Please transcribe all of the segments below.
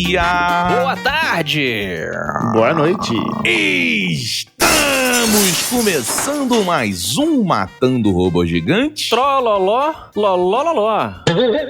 dia! Boa tarde! Boa noite! Estamos começando mais um Matando Robô Gigante. Trololó, lolololó.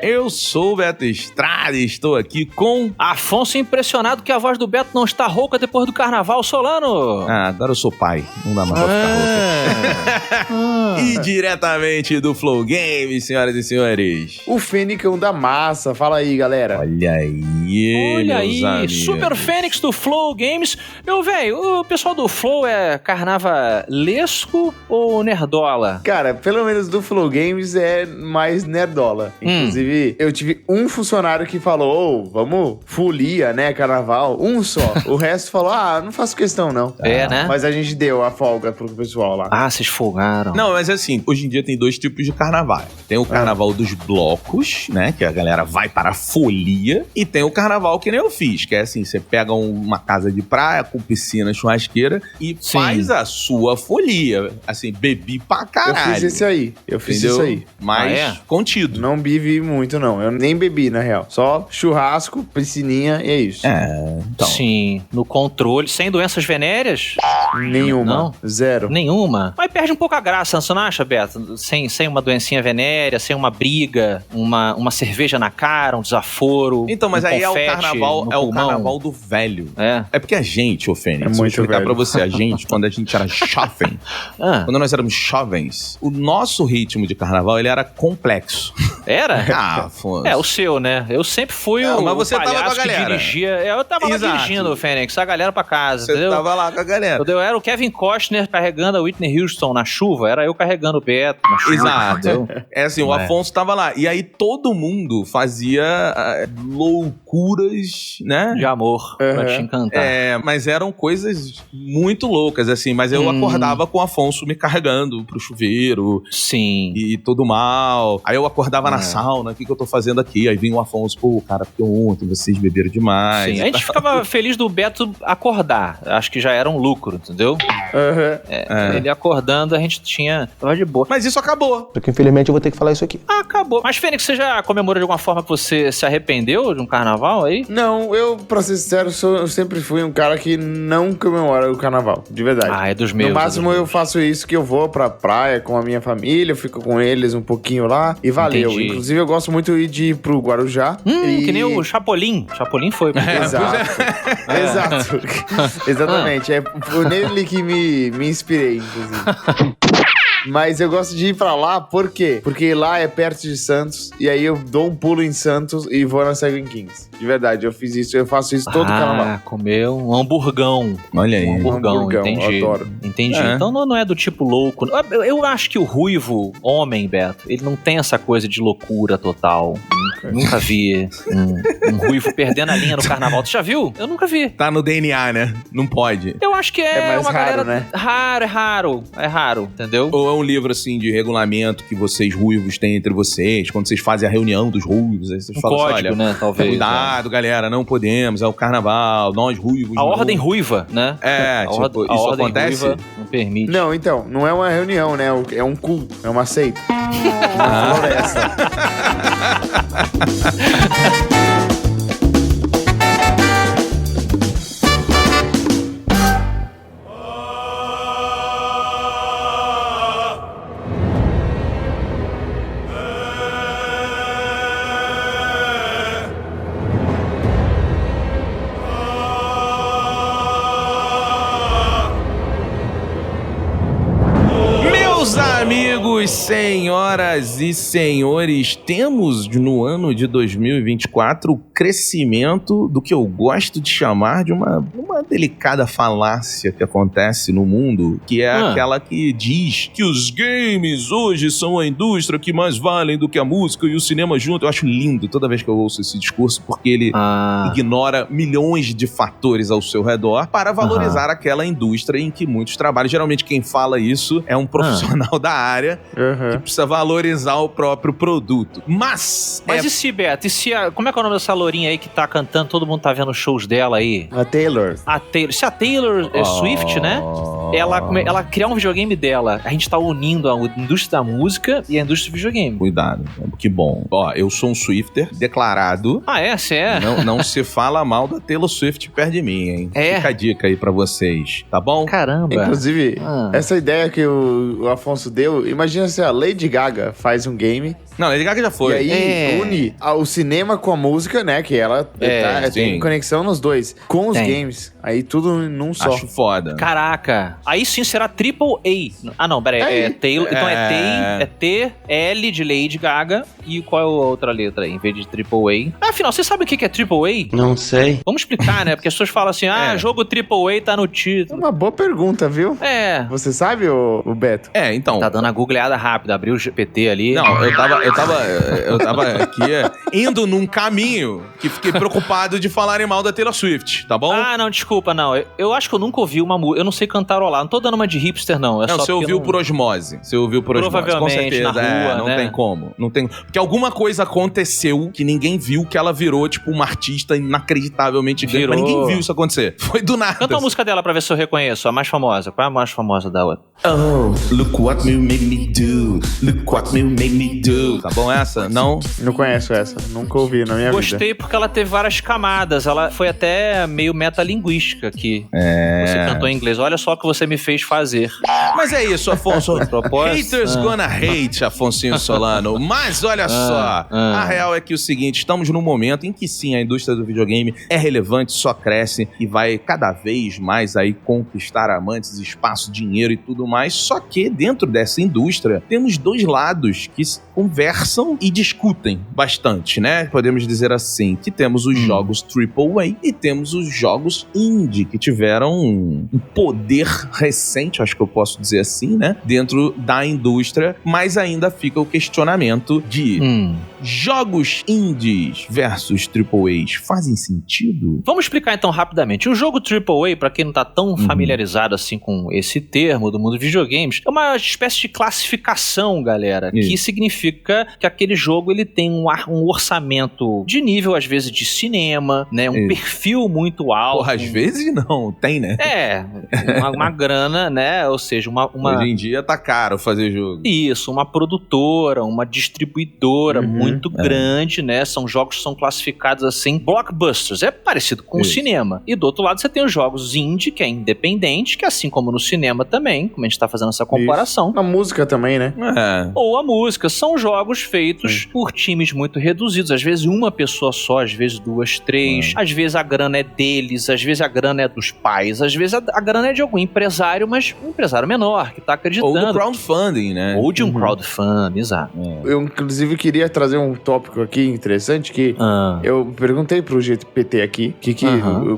Eu sou o Beto Estrada e estou aqui com... Afonso impressionado que a voz do Beto não está rouca depois do carnaval, Solano. Agora eu sou pai, não dá mais pra ficar rouca. E diretamente do Flow Games, senhoras e senhores. O Fênicão da Massa, fala aí, galera. Olha aí, Olha meus aí, amigos. Super Fênix do Flow Games. Meu velho, o pessoal do Flow é carnavalesco ou nerdola? Cara, pelo menos do Flow Games é mais nerdola. Inclusive, eu tive um funcionário que falou, vamos, folia, né, carnaval. Um só. O resto falou, não faço questão não. É, né? Mas a gente deu a folga pro pessoal lá. Ah, vocês folgaram. Não, mas assim, hoje em dia tem dois tipos de carnaval. Tem o carnaval dos blocos, né, que a galera vai para a folia, e tem o carnaval que nem eu fiz, que é assim, você pega uma casa de praia com piscina, churrasqueira e faz a sua folia. Assim, bebi pra caralho. Eu fiz esse aí. Entendeu? Mas contido. Não bebi muito, não. Eu nem bebi, na real. Só churrasco, piscininha e é isso. Então. Sim, no controle, sem doenças venéreas? Nenhuma. Não? Zero. Nenhuma. Mas perde um pouco a graça, você não acha, Beto? Sem uma doencinha venérea, sem uma briga, uma cerveja na cara, um desaforo. Então, mas aí confete é o pulmão. carnaval do velho. É porque a gente, ô Fênix, vou muito explicar velho. pra você, a gente, quando a gente era jovem, quando nós éramos jovens, o nosso ritmo de carnaval, ele era complexo. Era? Afonso. O seu, né? Eu sempre fui Não, o mas você tava palhaço com a que galera. dirigia. Eu tava lá Exato. dirigindo, Fênix, a galera pra casa, Você entendeu? tava lá com a galera. Eu era o Kevin Costner carregando a Whitney Houston na chuva, era eu carregando o Beto na chuva. Exato. Entendeu? É assim, o Afonso tava lá. E aí todo mundo fazia loucuras, né? De amor, pra te encantar. Mas eram coisas muito loucas, assim. Mas eu acordava com o Afonso me carregando pro chuveiro. Sim. E tudo mal. Aí eu acordava na sauna, o que eu tô fazendo aqui? Aí vinha o Afonso, cara, porque ontem vocês beberam demais. Sim, a gente ficava feliz do Beto acordar. Acho que já era um lucro, entendeu? Ele acordando, a gente tava de boa. Mas isso acabou. Só que infelizmente eu vou ter que falar isso aqui. Acabou. Mas, Fênix, você já comemorou de alguma forma que você se arrependeu de um carnaval aí? Não, eu, pra ser sincero, eu sempre fui um cara que não comemora o carnaval, de verdade. É dos meus. No máximo eu faço isso que eu vou pra praia com a minha família, eu fico com eles um pouquinho lá e valeu. Entendi. Inclusive eu gosto muito de ir pro Guarujá. Que nem o Chapolin. Chapolin foi. Exato. Exato. Exatamente. É por nele que me inspirei, inclusive. Mas eu gosto de ir pra lá, por quê? Porque lá é perto de Santos, e aí eu dou um pulo em Santos e vou na Seven Kings. De verdade, eu faço isso todo carnaval. Comeu um hamburgão. Olha aí. Um hamburgão, entendi. Eu adoro. Entendi. Então não é do tipo louco. Eu acho que o ruivo, homem, Beto, ele não tem essa coisa de loucura total. Nunca vi um ruivo perdendo a linha no carnaval. Tu já viu? Eu nunca vi. Tá no DNA, né? Não pode. Eu acho que É mais uma raro, galera... né? É raro, entendeu? Ou é um livro, assim, de regulamento que vocês ruivos têm entre vocês, quando vocês fazem a reunião dos ruivos, aí vocês falam código, assim, olha, né, talvez. cuidado, galera, não podemos, é o carnaval, nós ruivos... A ordem ruiva, né? É, a tipo, a isso ordem acontece? ruiva não permite. Não, então, não é uma reunião, né? É um culto, é uma seita. Uma floresta. Meus amigos, senhoras e senhores, temos no ano de 2024 o crescimento do que eu gosto de chamar de uma delicada falácia que acontece no mundo, que é aquela que diz que os games hoje são a indústria que mais valem do que a música e o cinema junto. Eu acho lindo toda vez que eu ouço esse discurso, porque ele ignora milhões de fatores ao seu redor para valorizar aquela indústria em que muitos trabalham. Geralmente quem fala isso é um profissional da área que precisa valorizar o próprio produto. Mas e se, Beto, como é que é o nome dessa lourinha aí que tá cantando, todo mundo tá vendo shows dela aí? A Taylor. Se a Taylor Swift, né? ela criar um videogame dela. A gente tá unindo a indústria da música e a indústria do videogame. Cuidado, que bom. Ó, eu sou um Swifter declarado. Ah, é? Você é? Não se fala mal da Taylor Swift perto de mim, hein? Fica a dica aí pra vocês, tá bom? Caramba. Inclusive, essa ideia que o Afonso deu, imagina se a Lady Gaga faz um game. Não, Lady Gaga já foi. E aí une o cinema com a música, né? Que ela tem conexão nos dois. Com os games. Aí tudo num só. Acho foda. Caraca. Aí sim será Triple A. Ah, não, peraí. É Taylor. Então é T, L de Lady Gaga. E qual é a outra letra aí, em vez de Triple A? Afinal, você sabe o que é Triple A? Não sei. Vamos explicar, né? Porque as pessoas falam assim, jogo Triple A tá no título. É uma boa pergunta, viu? Você sabe, o Beto? Então. Tá dando a googleada rápida, abriu o GPT ali. Não, eu tava aqui indo num caminho que fiquei preocupado de falarem mal da Taylor Swift, tá bom? Ah, não, desculpa, não. Eu acho que eu nunca ouvi uma música. Eu não sei cantarolar. Não tô dando uma de hipster, não. Não, você ouviu por osmose. Você ouviu por osmose. Provavelmente, com certeza. na rua, não né? tem como. Não tem. Porque alguma coisa aconteceu que ninguém viu, que ela virou, tipo, uma artista inacreditavelmente grande. Mas ninguém viu isso acontecer. Foi do nada. Canta uma música dela pra ver se eu reconheço. A mais famosa. Qual é a mais famosa da outra? Oh, look what you make me do. Look what you make me do. Tá bom essa? Não? Não conheço essa. Nunca ouvi na minha vida. Gostei porque ela teve várias camadas. Ela foi até meio metalinguística aqui. Você cantou em inglês. Olha só o que você me fez fazer. Mas é isso, Afonso. Haters gonna hate, Afonsinho Solano. Mas olha só. A real é que o seguinte, estamos num momento em que sim, a indústria do videogame é relevante, só cresce e vai cada vez mais aí conquistar amantes, espaço, dinheiro e tudo mais. Só que dentro dessa indústria temos dois lados que conversam e discutem bastante, né? Podemos dizer assim, que temos os jogos AAA e temos os jogos indie, que tiveram um poder recente, acho que eu posso dizer assim, né? Dentro da indústria, mas ainda fica o questionamento de jogos indies versus AAAs fazem sentido? Vamos explicar então rapidamente. O jogo AAA, pra quem não tá tão familiarizado assim com esse termo do mundo dos videogames, é uma espécie de classificação, galera, que significa que aquele jogo ele tem um orçamento de nível, às vezes, de cinema, né? Um perfil muito alto. Porra, às vezes não, tem, né? Uma grana, né? Ou seja, uma... Hoje em dia tá caro fazer jogo. Isso, uma produtora, uma distribuidora muito grande, né? São jogos que são classificados assim, blockbusters, é parecido com o cinema. E do outro lado você tem os jogos indie, que é independente, que assim como no cinema também, como a gente tá fazendo essa comparação. A música também, né? Ou a música. São jogos feitos por times muito reduzidos, às vezes uma pessoa só, às vezes duas, três, às vezes a grana é deles, às vezes a grana é dos pais, às vezes a grana é de algum empresário, mas um empresário menor, que tá acreditando. Ou do crowdfunding, né? Ou de um crowdfunding, exato. Eu, inclusive, queria trazer um tópico aqui interessante, que eu perguntei pro GPT aqui,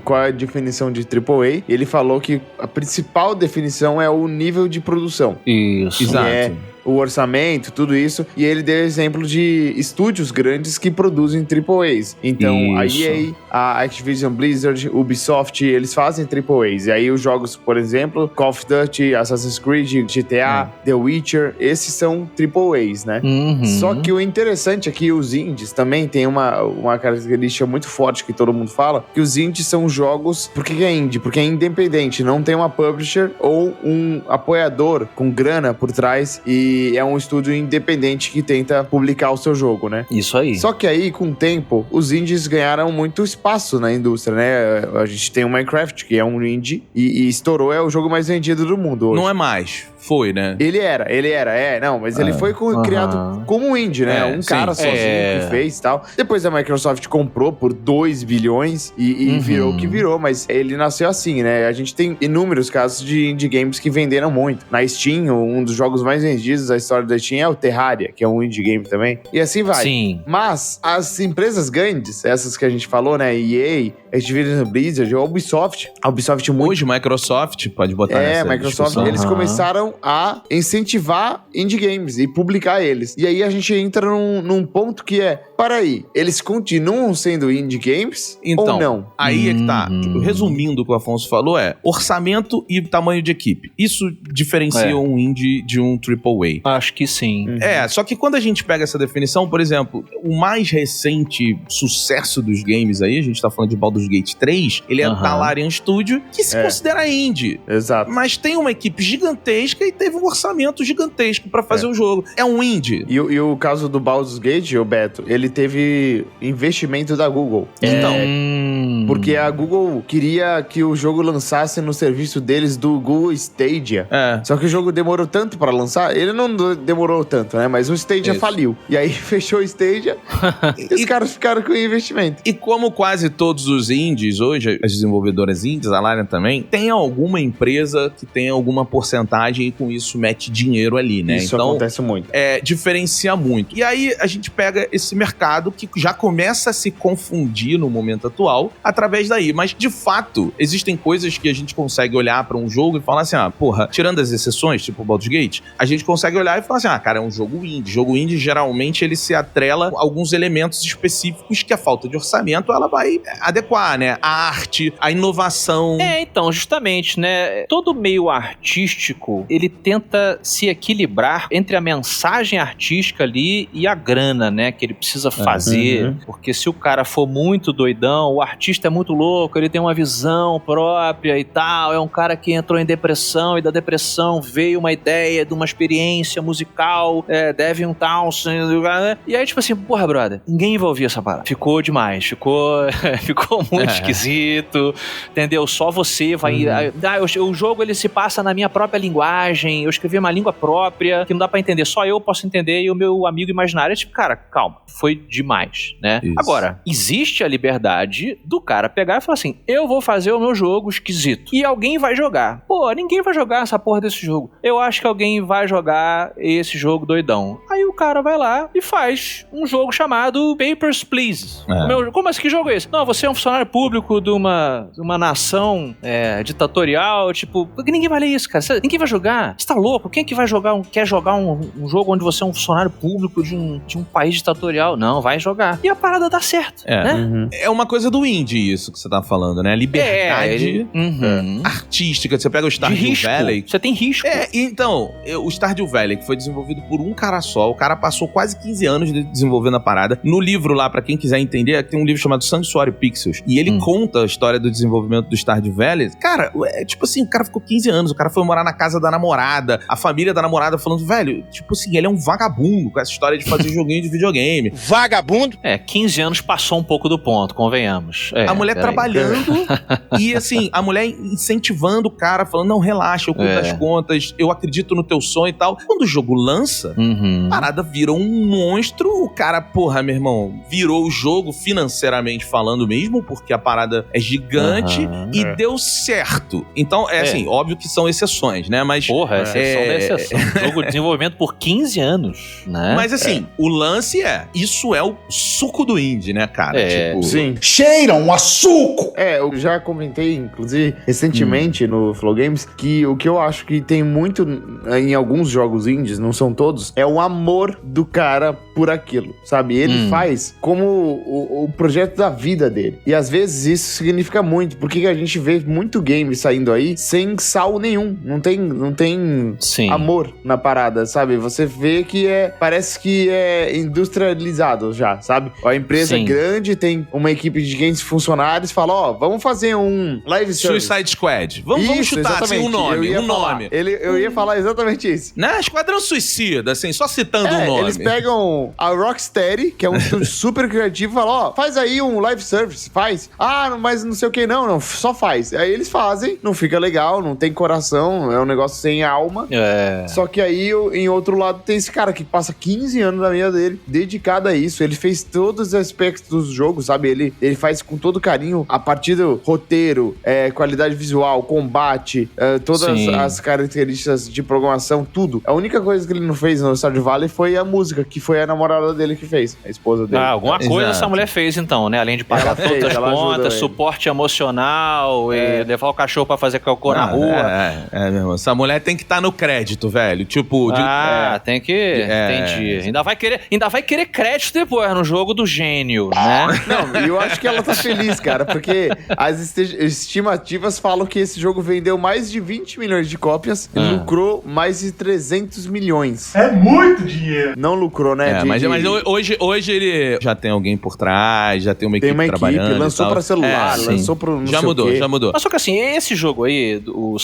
qual é a definição de AAA, e ele falou que a principal definição é o nível de produção. Isso. Exato. O orçamento, tudo isso. E ele deu exemplo de estúdios grandes que produzem AAAs. Então, a EA, a Activision Blizzard, Ubisoft, eles fazem AAAs. E aí os jogos, por exemplo, Call of Duty, Assassin's Creed, GTA, The Witcher, esses são AAAs, né? Só que o interessante é que os indies também tem uma característica muito forte que todo mundo fala, que os indies são jogos... Por que é indie? Porque é independente, não tem uma publisher ou um apoiador com grana por trás e é um estúdio independente que tenta publicar o seu jogo, né? Isso aí. Só que aí, com o tempo, os indies ganharam muito espaço na indústria, né? A gente tem o Minecraft, que é um indie, e estourou, é o jogo mais vendido do mundo hoje. Não é mais. Foi, né? Ele era, mas ele foi criado como um indie, né? Um cara sozinho que fez e tal. Depois a Microsoft comprou por 2 bilhões e virou o que virou, mas ele nasceu assim, né? A gente tem inúmeros casos de indie games que venderam muito. Na Steam, um dos jogos mais vendidos da história da Steam é o Terraria, que é um indie game também. E assim vai. Sim. Mas as empresas grandes, essas que a gente falou, né? EA, Activision Blizzard, a Ubisoft muito... Hoje, Microsoft, pode botar nessa Microsoft, discussão. eles começaram a incentivar indie games e publicar eles. E aí a gente entra num ponto que é para aí, eles continuam sendo indie games Então, ou não? aí é que tá. Tipo, resumindo o que o Afonso falou orçamento e tamanho de equipe. Isso diferencia um indie de um AAA. Acho que sim. Só que quando a gente pega essa definição, por exemplo, o mais recente sucesso dos games aí, a gente tá falando de Baldur's Gate 3, ele é da Larian Studio, que se considera indie. Exato. Mas tem uma equipe gigantesca e teve um orçamento gigantesco pra fazer o jogo. É um indie. E o caso do Baldur's Gate, o Beto, ele teve investimento da Google. Então, porque a Google queria que o jogo lançasse no serviço deles do Google Stadia. Só que o jogo demorou tanto pra lançar, ele não demorou tanto, né? Mas o Stadia faliu. E aí fechou o Stadia e os caras ficaram com o investimento. E como quase todos os indies hoje, as desenvolvedoras indies, a Larian também, tem alguma empresa que tem alguma porcentagem e com isso mete dinheiro ali, né? Isso então, acontece muito. Diferencia muito. E aí a gente pega esse mercado que já começa a se confundir no momento atual através daí. Mas, de fato, existem coisas que a gente consegue olhar pra um jogo e falar assim, porra, tirando as exceções, tipo o Baldur's Gate, a gente consegue olhar e falar assim, cara, é um jogo indie. Jogo indie, geralmente, ele se atrela a alguns elementos específicos que a falta de orçamento, ela vai adequar, né? A arte, a inovação. Então, justamente, né? Todo meio artístico, ele tenta se equilibrar entre a mensagem artística ali e a grana, né? Que ele precisa fazer. Porque se o cara for muito doidão, o artista é muito louco, ele tem uma visão própria e tal, é um cara que entrou em depressão e da depressão veio uma ideia de uma experiência musical, Devin Townsend, e aí tipo assim, porra, brother, ninguém vai ouvir essa parada. Ficou demais, ficou muito esquisito, entendeu? Só você vai... o jogo, ele se passa na minha própria linguagem, eu escrevi uma língua própria, que não dá pra entender, só eu posso entender e o meu amigo imaginário é tipo, cara, calma, foi demais, né? Isso. Agora, existe a liberdade do cara pegar e falar assim, eu vou fazer o meu jogo esquisito, e alguém vai jogar. Pô, ninguém vai jogar essa porra desse jogo. Eu acho que alguém vai jogar esse jogo doidão. Aí o cara vai lá e faz um jogo chamado Papers, Please. Como assim, que jogo é esse? Não, você é um funcionário público de uma nação ditatorial, tipo, ninguém vai ler isso, cara. Ninguém vai jogar. Você tá louco? Quem é que vai jogar quer jogar um jogo onde você é um funcionário público de um país ditatorial? Não, vai jogar. E a parada dá certo, né? É uma coisa do indie isso que você tá falando, né? Liberdade artística. Você pega o Stardew Valley. Você tem risco. Então, o Stardew Valley, que foi desenvolvido por um cara só, o cara passou quase 15 anos desenvolvendo a parada. No livro lá, pra quem quiser entender, tem um livro chamado Sanctuary Pixels, e ele conta a história do desenvolvimento do Stardew Valley. Cara, tipo assim, o cara ficou 15 anos, o cara foi morar na casa da namorada, a família da namorada falando, velho, tipo assim, ele é um vagabundo com essa história de fazer joguinho de videogame. Vagabundo? 15 anos passou um pouco do ponto, convenhamos. A mulher trabalhando e, assim, a mulher incentivando o cara, falando, não, relaxa, eu cuido das contas, eu acredito no teu sonho e tal. Quando o jogo lança, a parada vira um monstro, o cara, porra, meu irmão, virou o jogo financeiramente falando mesmo, porque a parada é gigante e deu certo. Então, assim, óbvio que são exceções, né? Mas... Porra, exceção da exceção. Jogo de desenvolvimento por 15 anos, né? Mas, assim, o lance isso é o suco do indie, né, cara? Tipo... Sim. Cheiram a suco! Eu já comentei, inclusive, recentemente no Flow Games, que o que eu acho que tem muito em alguns jogos indies, não são todos, é o amor do cara por aquilo, sabe? Ele faz como o projeto da vida dele. E às vezes isso significa muito, porque a gente vê muito game saindo aí sem sal nenhum. Não tem amor na parada, sabe? Você vê que parece que é industrializado já, sabe? A empresa grande tem uma equipe de 500 funcionários, fala, vamos fazer um live service. Suicide Squad. Vamos chutar assim, um nome. Eu ia falar exatamente isso. Né? Esquadrão Suicida, assim, só citando um nome. Eles pegam a Rocksteady, que é um estúdio super criativo, e falam, faz aí um live service, faz. Mas não sei o que, não, só faz. Aí eles fazem, não fica legal, não tem coração, é um negócio sem alma. Só que aí, em outro lado, tem esse cara que passa 15 anos da vida dele dedicado a isso. Ele fez todos os aspectos do jogo, sabe? Ele faz com todo todo carinho a partir do roteiro, qualidade visual, combate, todas as características de programação, tudo. A única coisa que ele não fez no Stardew Valley foi a música, que foi a namorada dele que fez, a esposa dele. Alguma coisa essa mulher fez então, né? Além de pagar todas as contas, suporte emocional e levar o cachorro pra fazer cocô na rua. Meu irmão. Essa mulher tem que estar no crédito, velho. Tipo... tem que... Entendi. Ainda vai querer crédito depois no jogo do gênio, né? Não, eu acho que ela tá feliz, cara, porque as estimativas falam que esse jogo vendeu mais de 20 milhões de cópias e lucrou mais de 300 milhões. É muito dinheiro. Não lucrou, né? Mas hoje ele já tem alguém por trás, já tem uma equipe trabalhando. Lançou pra celular, lançou pro já mudou. Mas só que assim, esse jogo aí, o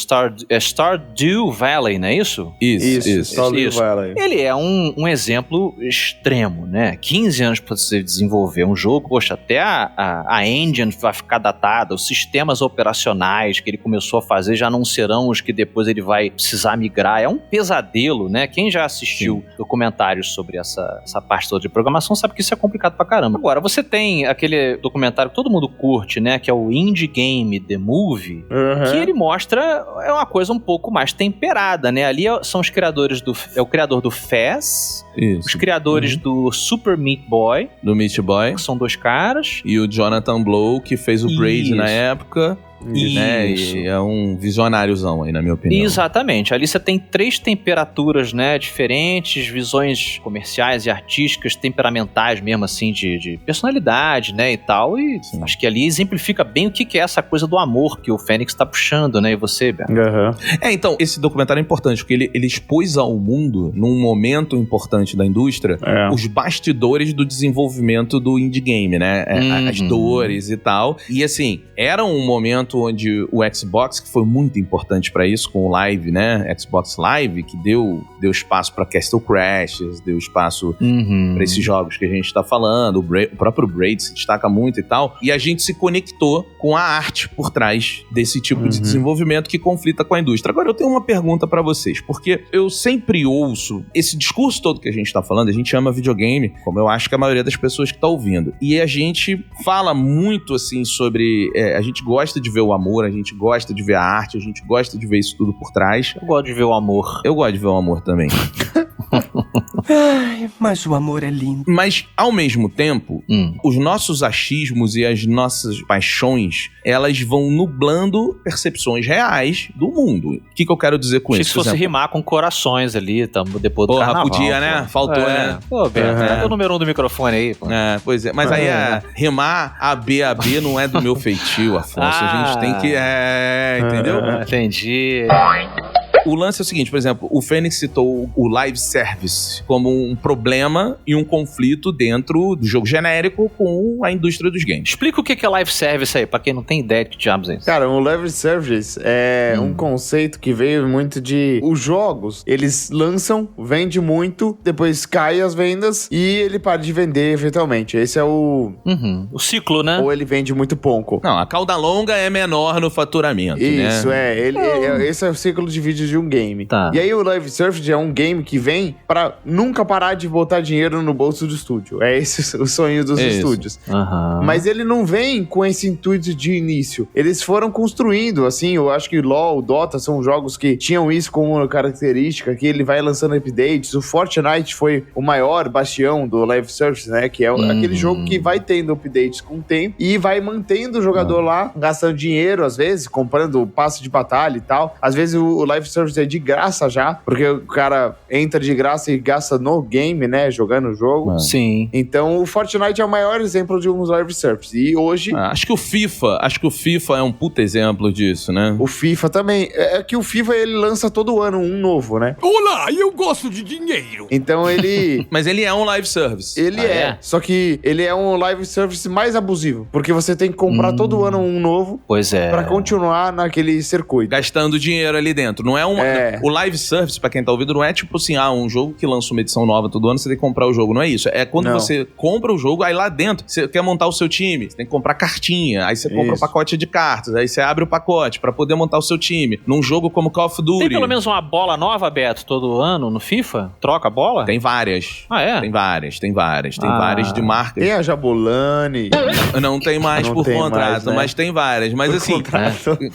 Stardew Valley, não é isso? Isso. Stardew Valley. Ele é um exemplo extremo, né? 15 anos pra você desenvolver um jogo, poxa, até a engine vai ficar datada, os sistemas operacionais que ele começou a fazer já não serão os que depois ele vai precisar migrar. É um pesadelo, né? Quem já assistiu documentários sobre essa parte toda de programação sabe que isso é complicado pra caramba. Agora, você tem aquele documentário que todo mundo curte, né? Que é o Indie Game The Movie, que ele mostra uma coisa um pouco mais temperada, né? Ali são os criadores o criador do Fez, os criadores do Super Meat Boy. Do Meat Boy. Que são dois caras. E o Jonathan Blow, que fez o Braid na época. Isso. E é um visionáriozão aí, na minha opinião. Exatamente. Ali você tem 3 temperaturas, né, diferentes, visões comerciais e artísticas, temperamentais mesmo, assim, de personalidade, né, e tal. E acho que ali exemplifica bem o que é essa coisa do amor que o Fênix tá puxando, né, e você, Beto? Então, esse documentário é importante, porque ele expôs ao mundo, num momento importante da indústria, os bastidores do desenvolvimento do indie game, né, as dores e tal. E, assim, era um momento onde o Xbox, que foi muito importante pra isso, com o Live, né? Xbox Live, que deu espaço pra Castle Crashers, deu espaço pra esses jogos que a gente tá falando. O próprio Braid se destaca muito e tal. E a gente se conectou com a arte por trás desse tipo de desenvolvimento que conflita com a indústria. Agora, eu tenho uma pergunta pra vocês, porque eu sempre ouço esse discurso todo que a gente tá falando, a gente ama videogame, como eu acho que a maioria das pessoas que tá ouvindo. E a gente fala muito, assim, sobre... a gente gosta de ver o amor, a gente gosta de ver a arte, a gente gosta de ver isso tudo por trás. Eu gosto de ver o amor. Eu gosto de ver o amor também. Ai, mas o amor é lindo. Mas, ao mesmo tempo, os nossos achismos e as nossas paixões, elas vão nublando percepções reais do mundo. O que eu quero dizer com isso? Se fosse rimar com corações ali, depois do carnaval. Podia, né? Faltou, né? Pô, Beto, é o número 1 do microfone aí, pô. Pois é. Mas aí, rimar AB não é do meu feitio, Afonso. A gente tem que... entendeu? Entendi. O lance é o seguinte, por exemplo, o Fênix citou o live service como um problema e um conflito dentro do jogo genérico com a indústria dos games. Explica o que é live service aí, pra quem não tem ideia de que diabos é isso. Cara, o live service é um conceito que veio muito de... Os jogos, eles lançam, vende muito, depois cai as vendas e ele para de vender eventualmente. Esse é o... O ciclo, né? Ou ele vende muito pouco. Não, a cauda longa é menor no faturamento, isso, né? Esse é o ciclo de vídeos de um game. Tá. E aí o live service é um game que vem pra nunca parar de botar dinheiro no bolso do estúdio. É esse o sonho dos estúdios. Mas ele não vem com esse intuito de início. Eles foram construindo, assim, eu acho que LoL, Dota são jogos que tinham isso como característica, que ele vai lançando updates. O Fortnite foi o maior bastião do live service, né? Que é aquele jogo que vai tendo updates com o tempo e vai mantendo o jogador lá, gastando dinheiro, às vezes, comprando passe de batalha e tal. Às vezes o live service é de graça já, porque o cara entra de graça e gasta no game, né, jogando o jogo. Sim. Então o Fortnite é o maior exemplo de um live service. E hoje... Acho que o FIFA é um puta exemplo disso, né? O FIFA também. É que o FIFA, ele lança todo ano um novo, né? Olá, eu gosto de dinheiro. Então ele... Mas ele é um live service. Ele só que ele é um live service mais abusivo, porque você tem que comprar todo ano um novo pra continuar naquele circuito. Gastando dinheiro ali dentro. Não é O live service, pra quem tá ouvindo, não é tipo assim, um jogo que lança uma edição nova todo ano, você tem que comprar o jogo. Não é isso. É quando você compra o jogo, aí lá dentro, você quer montar o seu time, você tem que comprar cartinha, aí você compra o pacote de cartas, aí você abre o pacote pra poder montar o seu time. Num jogo como Call of Duty. Tem pelo menos uma bola nova, Beto, todo ano no FIFA? Troca a bola? Tem várias. Ah, é? Tem várias. Tem várias de marcas. Tem a Jabulani. Não tem mais por contrato, né? Mas tem várias. Mas assim,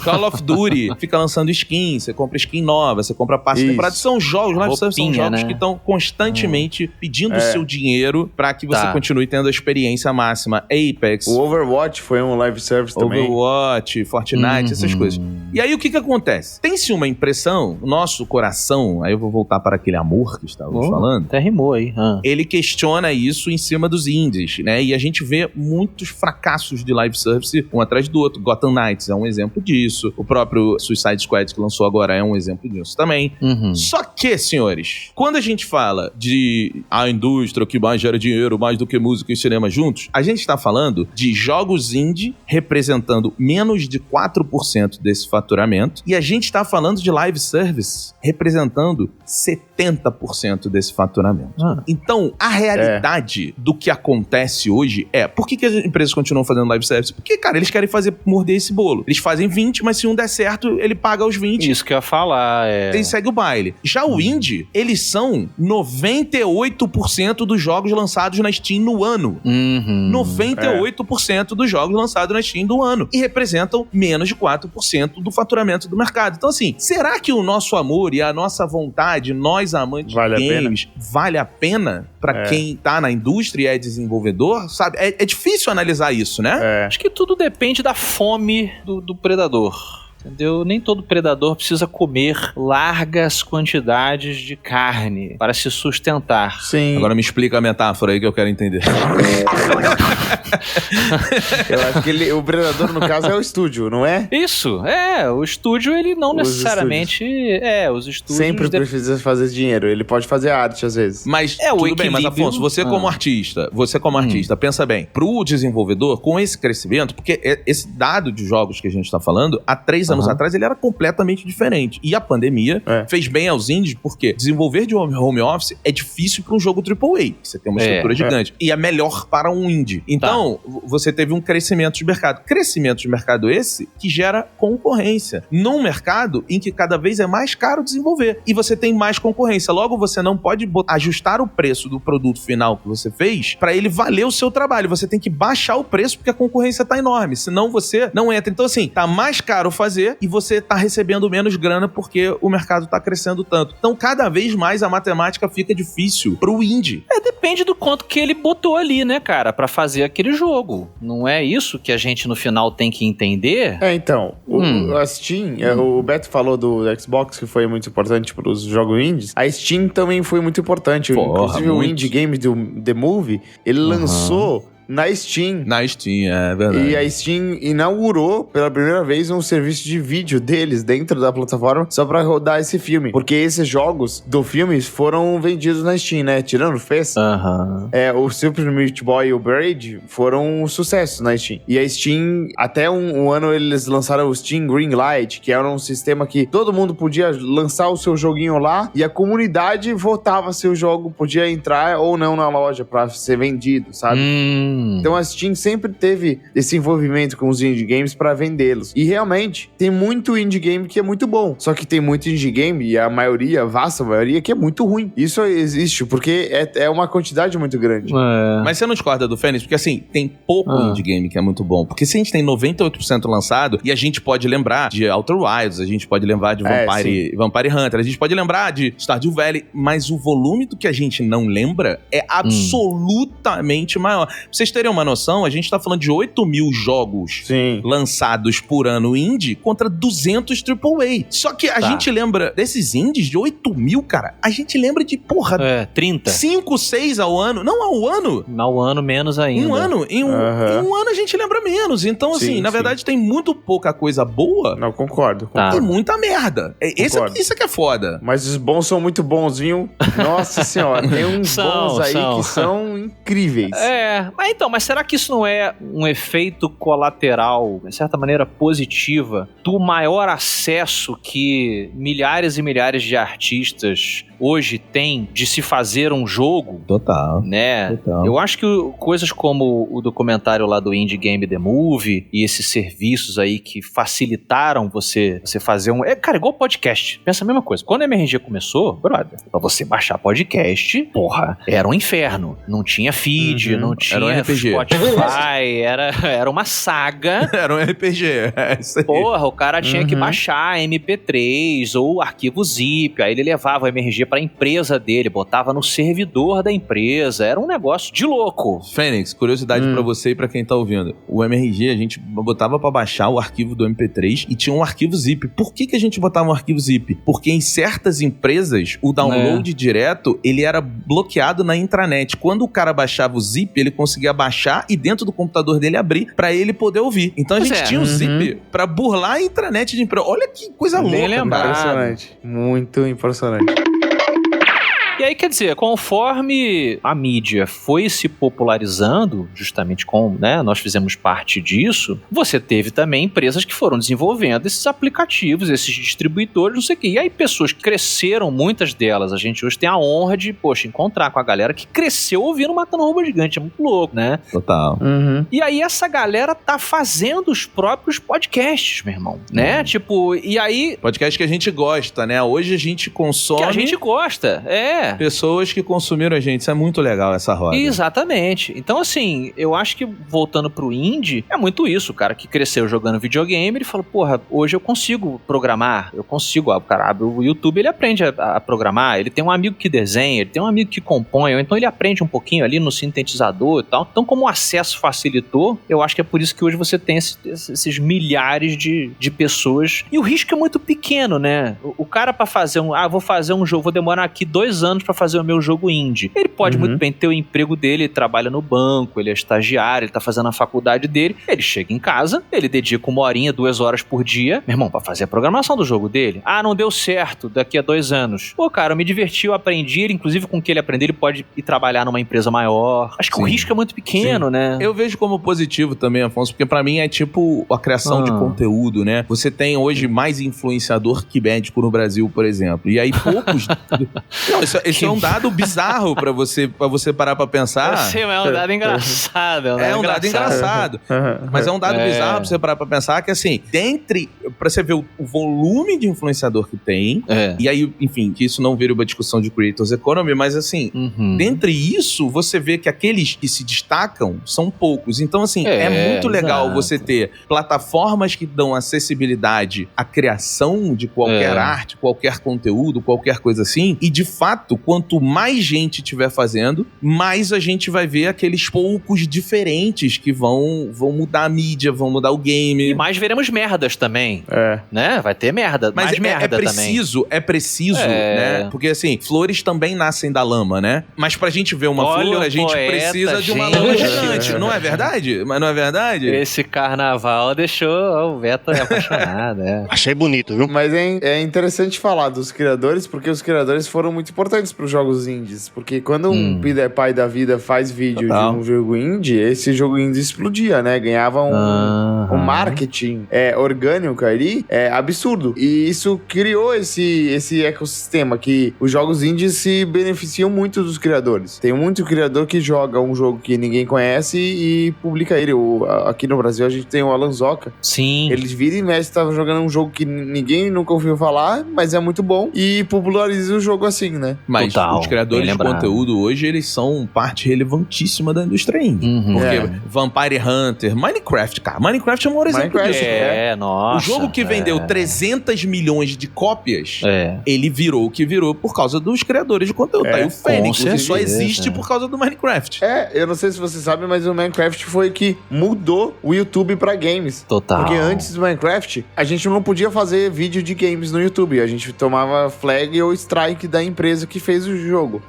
Call of Duty fica lançando skin, você compra skin nova, você compra passe de temporada. São jogos, são jogos que estão constantemente pedindo seu dinheiro pra que você continue tendo a experiência máxima. Apex. O Overwatch foi um live service também. Overwatch, Fortnite, essas coisas. E aí o que acontece? Tem-se uma impressão, o nosso coração, aí eu vou voltar para aquele amor que estávamos falando. Até rimou aí. Ele questiona isso em cima dos indies, né? E a gente vê muitos fracassos de live service um atrás do outro. Gotham Knights é um exemplo disso. O próprio Suicide Squad que lançou agora é um exemplo disso também. Só que, senhores, quando a gente fala de a indústria que mais gera dinheiro, mais do que música e cinema juntos, a gente está falando de jogos indie representando menos de 4% desse faturamento, e a gente está falando de live service representando 70% desse faturamento. Então, a realidade do que acontece hoje é... Por que as empresas continuam fazendo live service? Porque, cara, eles querem morder esse bolo. Eles fazem 20, mas se um der certo, ele paga os 20. Isso que eu ia falar, Ele segue o baile. Já o indie, eles são 98% dos jogos lançados na Steam no ano. 98% dos jogos lançados na Steam do ano. E representam menos de 4% do faturamento do mercado. Então, assim, será que o nosso amor e a nossa vontade, nós amantes de games, vale a pena pra quem tá na indústria e é desenvolvedor? Sabe? É difícil analisar isso, né? Acho que tudo depende da fome do predador. Entendeu? Nem todo predador precisa comer largas quantidades de carne para se sustentar. Sim. Agora me explica a metáfora aí que eu quero entender. Eu acho que o predador, no caso, é o estúdio, não é? Isso, o estúdio, ele não necessariamente... Os estúdios... Sempre precisa fazer dinheiro, ele pode fazer arte, às vezes. Mas, tudo bem, mas Afonso, você como artista, pensa bem, pro desenvolvedor, com esse crescimento, porque esse dado de jogos que a gente tá falando, há 3 anos atrás, ele era completamente diferente. E a pandemia fez bem aos indies, porque desenvolver de home office é difícil para um jogo AAA, que você tem uma estrutura gigante. E é melhor para um indie. Então, você teve um crescimento de mercado. Crescimento de mercado esse que gera concorrência. Num mercado em que cada vez é mais caro desenvolver. E você tem mais concorrência. Logo, você não pode ajustar o preço do produto final que você fez para ele valer o seu trabalho. Você tem que baixar o preço porque a concorrência tá enorme. Senão você não entra. Então, assim, tá mais caro fazer e você tá recebendo menos grana porque o mercado tá crescendo tanto. Então, cada vez mais a matemática fica difícil pro indie. Depende do quanto que ele botou ali, né, cara, pra fazer aquele jogo. Não é isso que a gente, no final, tem que entender? Então, a Steam, o Beto falou do Xbox, que foi muito importante pros jogos indies. A Steam também foi muito importante. Inclusive, o Indie Game do The Movie, ele lançou na Steam. Na Steam, é verdade. E a Steam inaugurou pela primeira vez um serviço de vídeo deles dentro da plataforma só pra rodar esse filme. Porque esses jogos do filme foram vendidos na Steam, né? Tirando o Fez. O Super Meat Boy e o Braid foram um sucesso na Steam. E a Steam, até um ano eles lançaram o Steam Greenlight, que era um sistema que todo mundo podia lançar o seu joguinho lá e a comunidade votava se o jogo podia entrar ou não na loja pra ser vendido, sabe? Então a Steam sempre teve esse envolvimento com os indie games pra vendê-los. E realmente, tem muito indie game que é muito bom. Só que tem muito indie game, e a maioria, a vasta maioria, que é muito ruim. Isso existe, porque é uma quantidade muito grande. Mas você não discorda do Fênix? Porque assim, tem pouco indie game que é muito bom. Porque se a gente tem 98% lançado, e a gente pode lembrar de Outer Wilds, a gente pode lembrar de Vampire Hunter, a gente pode lembrar de Stardew Valley, mas o volume do que a gente não lembra é absolutamente maior. Pra vocês terem uma noção, a gente tá falando de 8 mil jogos lançados por ano indie contra 200 AAA. Só que a gente lembra desses indies de 8 mil, cara, a gente lembra de, 30. 5, 6 ao ano. Não ao ano. Ao ano menos ainda. Um ano. Em um ano a gente lembra menos. Então, assim, na verdade tem muito pouca coisa boa. Não, concordo. E muita merda. Isso que é foda. Mas os bons são muito bons, viu? Nossa senhora, tem uns bons aí que são incríveis. Mas Então, mas será que isso não é um efeito colateral, de certa maneira positiva, do maior acesso que milhares e milhares de artistas hoje têm de se fazer um jogo? Total. Né? Total. Eu acho que coisas como o documentário lá do Indie Game The Movie e esses serviços aí que facilitaram você fazer um... cara, igual podcast. Pensa a mesma coisa. Quando a MRG começou, brother, pra você baixar podcast, porra, era um inferno. Não tinha feed, não tinha Era um RPG. Spotify, era uma saga. Era um RPG, é isso aí. Porra, o cara tinha que baixar MP3 ou arquivo zip, aí ele levava o MRG pra empresa dele, botava no servidor da empresa, era um negócio de louco. Fênix, curiosidade pra você e pra quem tá ouvindo. O MRG, a gente botava pra baixar o arquivo do MP3 e tinha um arquivo zip. Por que a gente botava um arquivo zip? Porque em certas empresas, o download direto, ele era bloqueado na intranet. Quando o cara baixava o zip, ele conseguia baixar e dentro do computador dele abrir pra ele poder ouvir. Então a gente tinha o zip pra burlar a intranet de empresa. Olha que coisa louca, cara. Impressionante. Muito impressionante. E aí, quer dizer, conforme a mídia foi se popularizando, justamente com, né, nós fizemos parte disso, você teve também empresas que foram desenvolvendo esses aplicativos, esses distribuidores, não sei o quê. E aí pessoas que cresceram, muitas delas, a gente hoje tem a honra de, poxa, encontrar com a galera que cresceu ouvindo Matando Robô Gigante, é muito louco, né? Total. E aí essa galera tá fazendo os próprios podcasts, meu irmão, né? Tipo, e aí... Podcast que a gente gosta, né? Hoje a gente consome... Que a gente gosta, pessoas que consumiram a gente. Isso é muito legal, essa roda. Exatamente. Então, assim, eu acho que voltando pro indie, é muito isso. O cara que cresceu jogando videogame, ele fala, porra, hoje eu consigo programar, eu consigo, o cara abre o YouTube, ele aprende a programar, ele tem um amigo que desenha, ele tem um amigo que compõe, ou então ele aprende um pouquinho ali no sintetizador e tal. Então, como o acesso facilitou, eu acho que é por isso que hoje você tem esses milhares de pessoas. E o risco é muito pequeno, né? O cara pra fazer vou fazer um jogo, vou demorar aqui 2 anos pra fazer o meu jogo indie. Ele pode muito bem ter o emprego dele, ele trabalha no banco, ele é estagiário, ele tá fazendo a faculdade dele, ele chega em casa, ele dedica 1 horinha, 2 horas por dia, meu irmão, pra fazer a programação do jogo dele. Ah, não deu certo, daqui a 2 anos. Pô, cara, eu me diverti, eu aprendi, inclusive com o que ele aprendeu, ele pode ir trabalhar numa empresa maior. Acho que o risco é muito pequeno, né? Eu vejo como positivo também, Afonso, porque pra mim é tipo a criação de conteúdo, né? Você tem hoje mais influenciador que médico no Brasil, por exemplo. E aí poucos... Não, isso é um dado bizarro pra você parar pra pensar. Sim, mas é um dado engraçado. É um dado engraçado. Mas é um dado bizarro pra você parar pra pensar que, assim, pra você ver o volume de influenciador que tem, e aí, enfim, que isso não vira uma discussão de Creators Economy, mas assim, dentre isso, você vê que aqueles que se destacam são poucos. Então, assim, é muito legal você ter plataformas que dão acessibilidade à criação de qualquer arte, qualquer conteúdo, qualquer coisa assim, e de fato, quanto mais gente estiver fazendo, mais a gente vai ver aqueles poucos diferentes que vão mudar a mídia, vão mudar o game. E mais veremos merdas também. Né? Vai ter merda. Mas mais merda é preciso, né? Porque assim, flores também nascem da lama, né? Mas pra gente ver uma flor, a gente precisa de uma lama gigante. Não é verdade? Mas não é verdade? Esse carnaval deixou o Beto apaixonado, Achei bonito, viu? Mas é interessante falar dos criadores, porque os criadores foram muito importantes pros jogos indies. Porque quando um pai da vida faz vídeo de um jogo indie, esse jogo indie explodia, né? Ganhava um marketing orgânico ali, absurdo. E isso criou esse ecossistema que os jogos indies se beneficiam muito dos criadores. Tem muito criador que joga um jogo que ninguém conhece e publica ele. Aqui no Brasil a gente tem o Alan Zoca. Sim. Eles viram e mexe, tava jogando um jogo que ninguém nunca ouviu falar, mas é muito bom e populariza o jogo assim, né? Mas os criadores de conteúdo hoje, eles são parte relevantíssima da indústria indie. Porque Vampire Hunter, Minecraft, cara. Minecraft é um maior exemplo disso. Nossa. O jogo que vendeu 300 milhões de cópias, ele virou o que virou por causa dos criadores de conteúdo. Tá aí o Fênix, que só existe por causa do Minecraft. Eu não sei se você sabe, mas o Minecraft foi que mudou o YouTube pra games. Total. Porque antes do Minecraft, a gente não podia fazer vídeo de games no YouTube. A gente tomava flag ou strike da empresa que fez o jogo.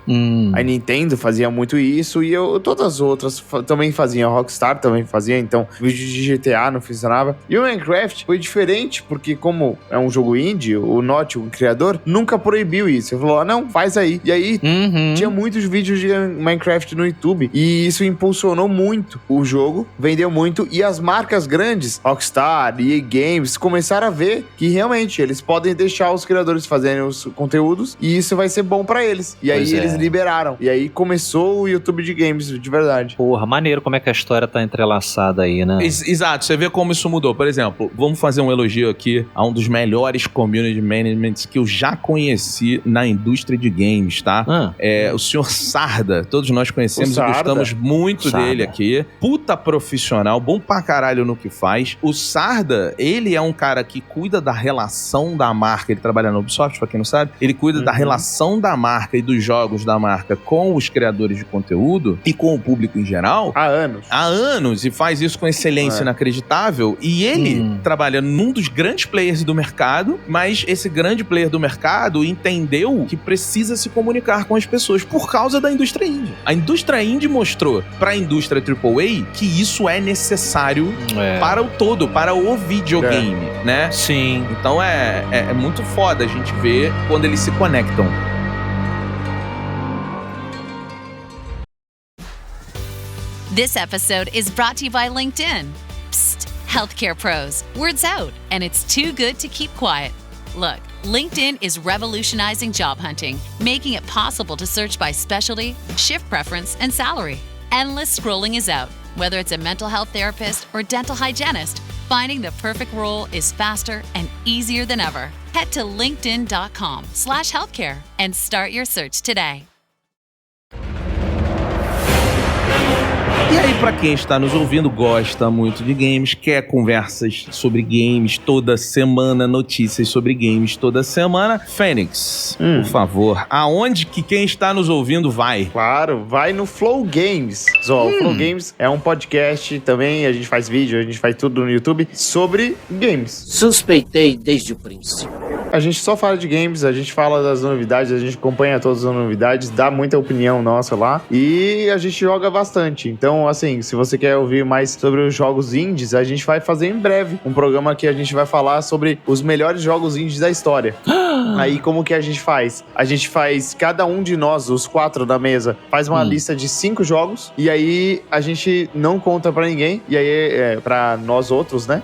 A Nintendo fazia muito isso e todas as outras também faziam. A Rockstar também fazia, então vídeo de GTA não funcionava. E o Minecraft foi diferente, porque como é um jogo indie, o Notch, o criador, nunca proibiu isso. Ele falou, não, faz aí. E aí tinha muitos vídeos de Minecraft no YouTube e isso impulsionou muito o jogo, vendeu muito e as marcas grandes, Rockstar, EA Games, começaram a ver que realmente eles podem deixar os criadores fazerem os conteúdos e isso vai ser bom pra eles. E aí eles liberaram. E aí começou o YouTube de games de verdade. Porra, maneiro como é que a história tá entrelaçada aí, né? Exato, você vê como isso mudou. Por exemplo, vamos fazer um elogio aqui a um dos melhores community managements que eu já conheci na indústria de games, tá? O senhor Sarda, todos nós conhecemos e gostamos muito dele aqui. Puta profissional, bom pra caralho no que faz. O Sarda, ele é um cara que cuida da relação da marca, ele trabalha no Ubisoft, pra quem não sabe, ele cuida da relação da marca e dos jogos da marca com os criadores de conteúdo e com o público em geral. Há anos, e faz isso com excelência inacreditável. E ele trabalha num dos grandes players do mercado, mas esse grande player do mercado entendeu que precisa se comunicar com as pessoas por causa da indústria indie. A indústria indie mostrou pra indústria AAA que isso é necessário para o todo, para o videogame, né? Sim. Então é muito foda a gente ver quando eles se conectam. This episode is brought to you by LinkedIn. Psst, healthcare pros, word's out, and it's too good to keep quiet. Look, LinkedIn is revolutionizing job hunting, making it possible to search by specialty, shift preference, and salary. Endless scrolling is out. Whether it's a mental health therapist or dental hygienist, finding the perfect role is faster and easier than ever. Head to linkedin.com/healthcare and start your search today. E aí, pra quem está nos ouvindo, gosta muito de games, quer conversas sobre games toda semana, notícias sobre games toda semana, Fênix, por favor, aonde que quem está nos ouvindo vai? Claro, vai no Flow Games. O Flow Games é um podcast também, a gente faz vídeo, a gente faz tudo no YouTube sobre games. Suspeitei desde o princípio. A gente só fala de games, a gente fala das novidades, a gente acompanha todas as novidades, dá muita opinião nossa lá e a gente joga bastante. Então, assim, se você quer ouvir mais sobre os jogos indies, a gente vai fazer em breve um programa que a gente vai falar sobre os melhores jogos indies da história. Aí, como que a gente faz? A gente faz, cada um de nós, os 4 da mesa, faz uma lista de 5 jogos e aí a gente não conta pra ninguém, e aí pra nós outros, né?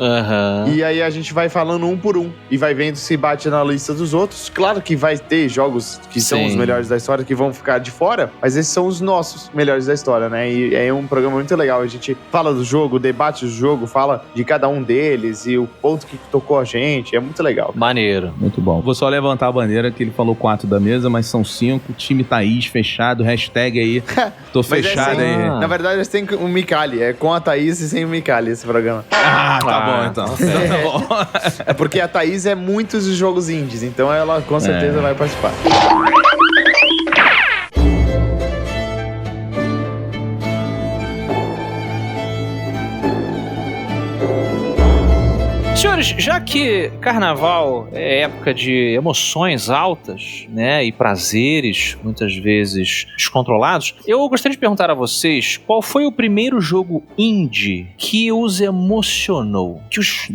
E aí a gente vai falando um por um e vai vendo se bate na lista dos outros. Claro que vai ter jogos que são os melhores da história que vão ficar de fora, mas esses são os nossos melhores da história, né? E é um programa muito legal. A gente fala do jogo, debate o jogo, fala de cada um deles e o ponto que tocou a gente. É muito legal. Maneiro. Muito bom. Vou só levantar a bandeira que ele falou 4 da mesa, mas são 5. Time Thaís fechado, hashtag aí. Tô fechado aí. Na verdade, eles têm o Micali. É com a Thaís e sem o Micali esse programa. Tá bom então. Tá bom. É porque a Thaís é muitos jogos indies, então ela com certeza vai participar. Senhores, já que carnaval é época de emoções altas, né, e prazeres, muitas vezes descontrolados, eu gostaria de perguntar a vocês qual foi o primeiro jogo indie que os emocionou? Que os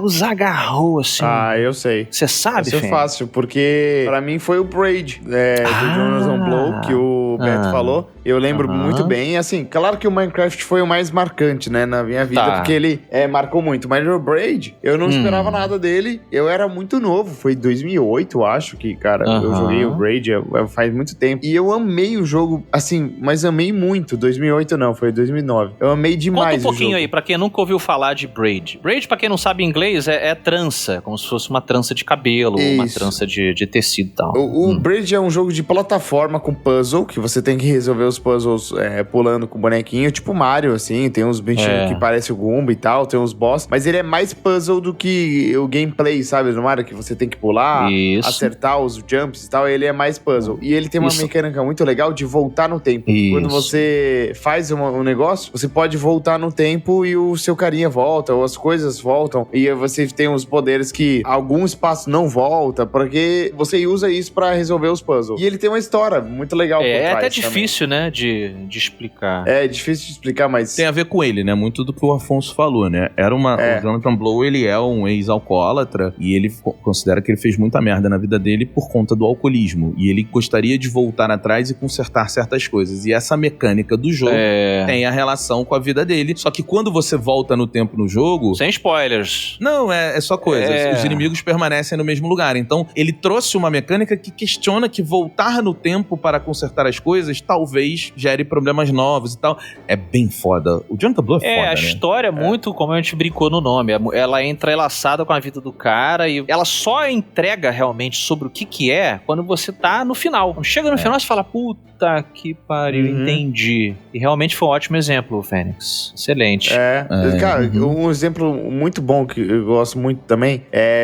os agarrou, assim. Eu sei. Você sabe, Isso é fácil, porque pra mim foi o Braid, do Jonathan Blow, que o Beto falou. Eu lembro muito bem. Assim, claro que o Minecraft foi o mais marcante, né, na minha vida, porque ele marcou muito. Mas o Braid, eu não esperava nada dele. Eu era muito novo. Foi 2008, acho que, cara, eu joguei o Braid faz muito tempo. E eu amei o jogo, assim, mas amei muito. 2008 não, foi 2009. Eu amei demais. Conta um pouquinho aí, pra quem nunca ouviu falar de Braid. Braid, pra quem não sabe inglês, é trança, como se fosse uma trança de cabelo, uma trança de tecido e tal. O Braid é um jogo de plataforma com puzzle, que você tem que resolver os puzzles pulando com o bonequinho, tipo Mario, assim, tem uns bichinhos que parecem o Goomba e tal, tem uns boss, mas ele é mais puzzle do que o gameplay, sabe? No Mario, que você tem que pular, Isso. acertar os jumps e tal, ele é mais puzzle. E ele tem uma Isso. mecânica muito legal de voltar no tempo. Isso. Quando você faz um negócio, você pode voltar no tempo e o seu carinha volta, ou as coisas voltam, e você tem os poderes que algum espaço não volta, porque você usa isso pra resolver os puzzles. E ele tem uma história muito legal por É trás até também. difícil, né, de explicar. É difícil de explicar, mas... Tem a ver com ele, né? Muito do que o Afonso falou, né? O Jonathan Blow, ele é um ex-alcoólatra e ele considera que ele fez muita merda na vida dele por conta do alcoolismo. E ele gostaria de voltar atrás e consertar certas coisas. E essa mecânica do jogo tem a relação com a vida dele. Só que quando você volta no tempo no jogo... Sem spoilers. Não, é só coisa. Os inimigos permanecem no mesmo lugar. Então, ele trouxe uma mecânica que questiona que voltar no tempo para consertar as coisas talvez gere problemas novos e tal. É bem foda. O Jonathan Blow é foda, a né? história é muito como a gente brincou no nome. Ela é entrelaçada com a vida do cara e ela só entrega realmente sobre o que é quando você tá no final. Quando chega no final, você fala, puta que pariu, entendi. E realmente foi um ótimo exemplo, Fênix. Excelente. Cara, um exemplo muito bom que eu gosto muito também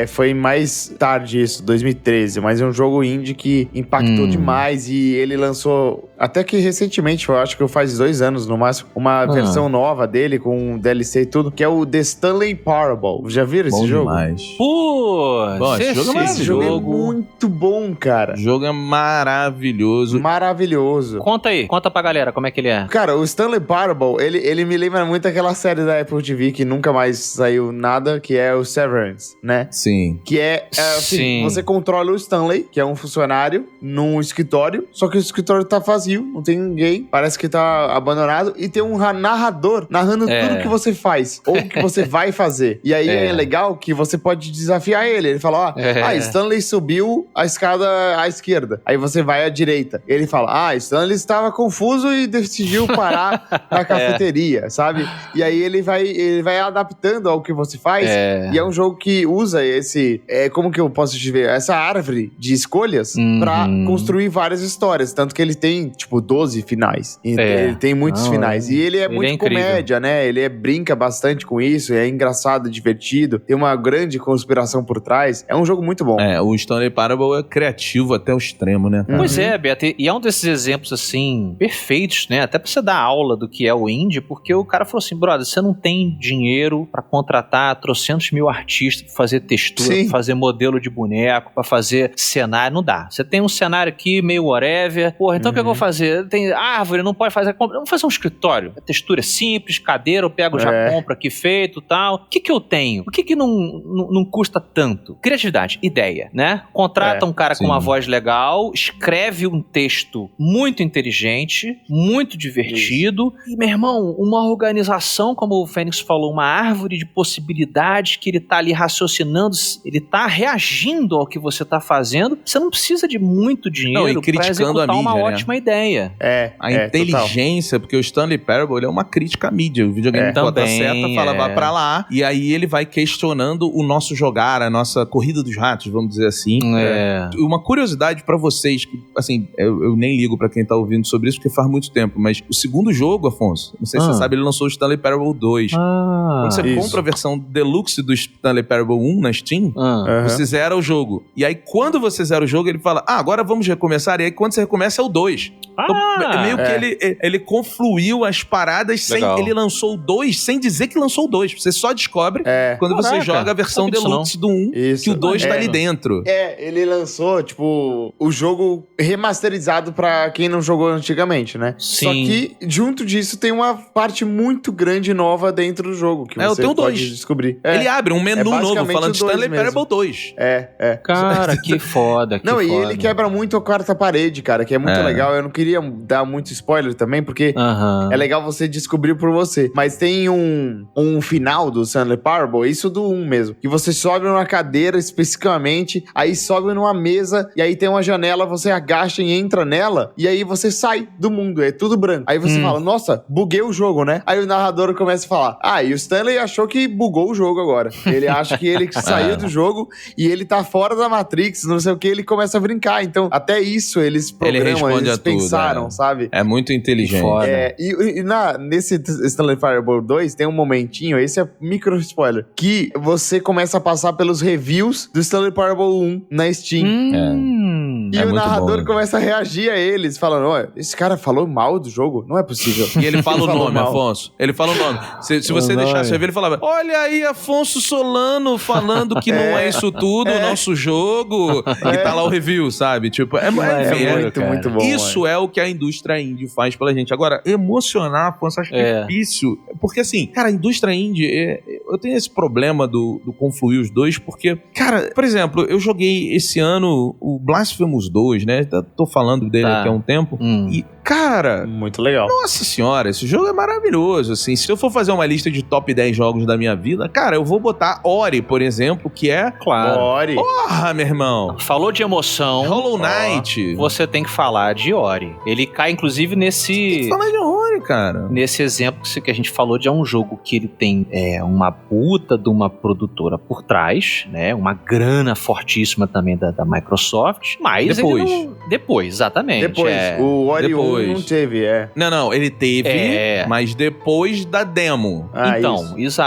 foi mais tarde isso, 2013, mas é um jogo indie que impactou demais e ele lançou, até que recentemente, eu acho que faz 2 anos no máximo, uma versão nova dele com DLC e tudo, que é o The Stanley Parable. Já viram esse jogo? Demais. Pô, Esse jogo é muito bom, cara. O jogo é maravilhoso. Maravilhoso. Conta aí, conta pra galera como é que ele é. Cara, o Stanley Parable, ele me lembra muito aquela série da Apple TV que nunca mais saiu nada, que é o Severance, né? Sim. Que assim, você controla o Stanley, que é um funcionário, num escritório, só que o escritório tá vazio, não tem ninguém, parece que tá abandonado, e tem um narrador narrando tudo que você faz, ou que você vai fazer. E aí é legal que você pode desafiar ele. Ele fala, Stanley subiu a escada à esquerda, aí você vai à direita. Ele fala, Stanley estava confuso e decidiu parar na cafeteria, sabe? E aí ele vai adaptando ao que você faz, e é um jogo que usa esse, como que eu posso te ver? Essa árvore de escolhas pra construir várias histórias, tanto que ele tem, tipo, 12 finais. Ele tem muitos finais. E ele é muito comédia, né? Ele brinca bastante com isso, é engraçado, divertido, tem uma grande conspiração por trás. É um jogo muito bom. O Stanley Parable é criativo até o extremo, né? Pois é, Beto, e é um desses exemplos, assim, perfeitos, né? Até pra você dar aula do que é o indie, porque o cara falou assim, brother, você não tem dinheiro pra contratar 300 mil artistas pra fazer textura, pra fazer modelo de boneco, pra fazer cenário, não dá. Você tem um cenário aqui, meio whatever, porra, então o que eu vou fazer? Tem árvore, não pode fazer, vamos fazer um escritório. A textura é simples, cadeira, eu pego, já compro aqui feito e tal. O que eu tenho? O que não custa tanto? Criatividade, ideia, né? Contrata um cara com uma voz legal, escreve um texto muito inteligente, muito divertido. E, meu irmão, uma organização, como o Fênix falou, uma árvore de possibilidades que ele tá ali raciocinando, ele tá reagindo ao que você tá fazendo. Você não precisa de muito dinheiro pra executar uma ótima ideia. A inteligência, porque o Stanley Parable ele é uma crítica à mídia. O videogame bota a seta, fala, vai pra lá, e aí ele vai questionando o nosso jogar, a nossa corrida dos ratos, vamos dizer assim. Uma curiosidade pra vocês, que, assim, eu nem ligo pra quem tá ouvindo sobre isso, porque faz muito tempo, mas o segundo jogo, Afonso, não sei se você sabe, ele lançou o Stanley Parable 2. Quando você compra a versão Deluxe do Stanley Parable 1 na Steam, você zera o jogo. E aí, quando você zera o jogo, ele fala, agora vamos recomeçar. E aí, quando você recomeça, é o 2. Então, meio que ele confluiu as paradas sem... Ele lançou o 2 sem dizer que lançou o 2. Você só descobre quando você joga a versão Deluxe do 1, que o 2 tá ali dentro. Ele lançou, tipo, o jogo remasterizado pra quem não jogou antigamente, né? Sim. Só que, junto disso, tem uma parte muito grande nova dentro do jogo, que você pode descobrir. Ele abre um menu novo falando Stanley Parable 2. Cara, que foda, Não, e ele quebra muito a quarta parede, cara, que é muito legal. Eu não queria dar muito spoiler também, porque é legal você descobrir por você. Mas tem um final do Stanley Parable, isso do 1 mesmo, que você sobe numa cadeira especificamente, aí sobe numa mesa, e aí tem uma janela, você agacha e entra nela, e aí você sai do mundo, é tudo branco. Aí você fala, nossa, buguei o jogo, né? Aí o narrador começa a falar, e o Stanley achou que bugou o jogo agora. Ele acha que ele saiu do jogo e ele tá fora da Matrix, não sei o que, ele começa a brincar. Então, até isso eles programam, eles pensaram pensaram, sabe? É muito inteligente. Foda. Nesse Stanley Parable 2 tem um momentinho, esse é micro spoiler, que você começa a passar pelos reviews do Stanley Parable 1 na Steam. E É o muito narrador bom. começa a reagir a eles, falando, olha, esse cara falou mal do jogo? Não é possível. E ele fala o Falou nome, mal. Afonso. Ele fala o nome. Se você deixasse eu ver, ele falava, olha aí Afonso Solano falando que não é isso tudo, o nosso jogo. E tá lá o review, sabe? Tipo, enfim, Muito bom. isso é o que a indústria indie faz pela gente. Agora, emocionar, Afonso, acho difícil. Porque assim, cara, a indústria indie, eu tenho esse problema do confluir os dois, porque, cara, por exemplo, eu joguei esse ano o Blasphemous 2, né? Tô falando dele aqui há um tempo. E, cara... Muito legal. Nossa senhora, esse jogo é maravilhoso, assim. Se eu for fazer uma lista de top 10 jogos da minha vida, cara, eu vou botar Ori, por exemplo, que é... Claro. Ori. Porra, meu irmão! Falou de emoção. Hollow Knight. Você tem que falar de Ori. Ele cai, inclusive, nesse... Fala de Ori, cara. Nesse exemplo que a gente falou de um jogo que ele tem uma puta de uma produtora por trás, né? Uma grana fortíssima também da Microsoft, mas Depois. ele não... Depois, exatamente. Depois. O Ori 1 não teve, Não, ele teve, mas depois da demo. Então, isso.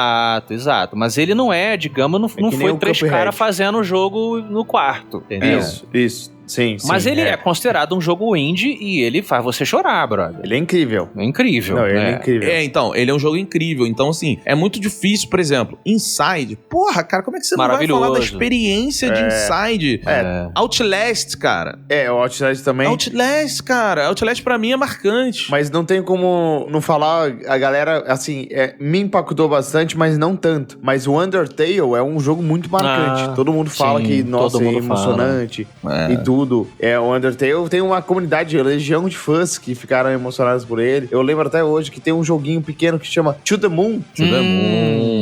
exato. Mas ele não digamos, não que nem foi o 3 Cuphead. caras fazendo o jogo no quarto, entendeu? Isso. Sim, Mas ele é considerado um jogo indie e ele faz você chorar, brother. Ele é incrível. É incrível. Não, ele é incrível. Então, ele é um jogo incrível. Então, assim, é muito difícil, por exemplo, Inside. Porra, cara, como é que você não vai falar da experiência de Inside? Outlast, cara. O Outlast também. Outlast, cara. Outlast pra mim é marcante. Mas não tem como não falar, a galera, assim, me impactou bastante, mas não tanto. Mas o Undertale é um jogo muito marcante. Todo mundo fala que, nossa, é emocionante e tudo. O Undertale tem uma comunidade, legião de fãs que ficaram emocionados por ele. Eu lembro até hoje que tem um joguinho pequeno que chama To The Moon.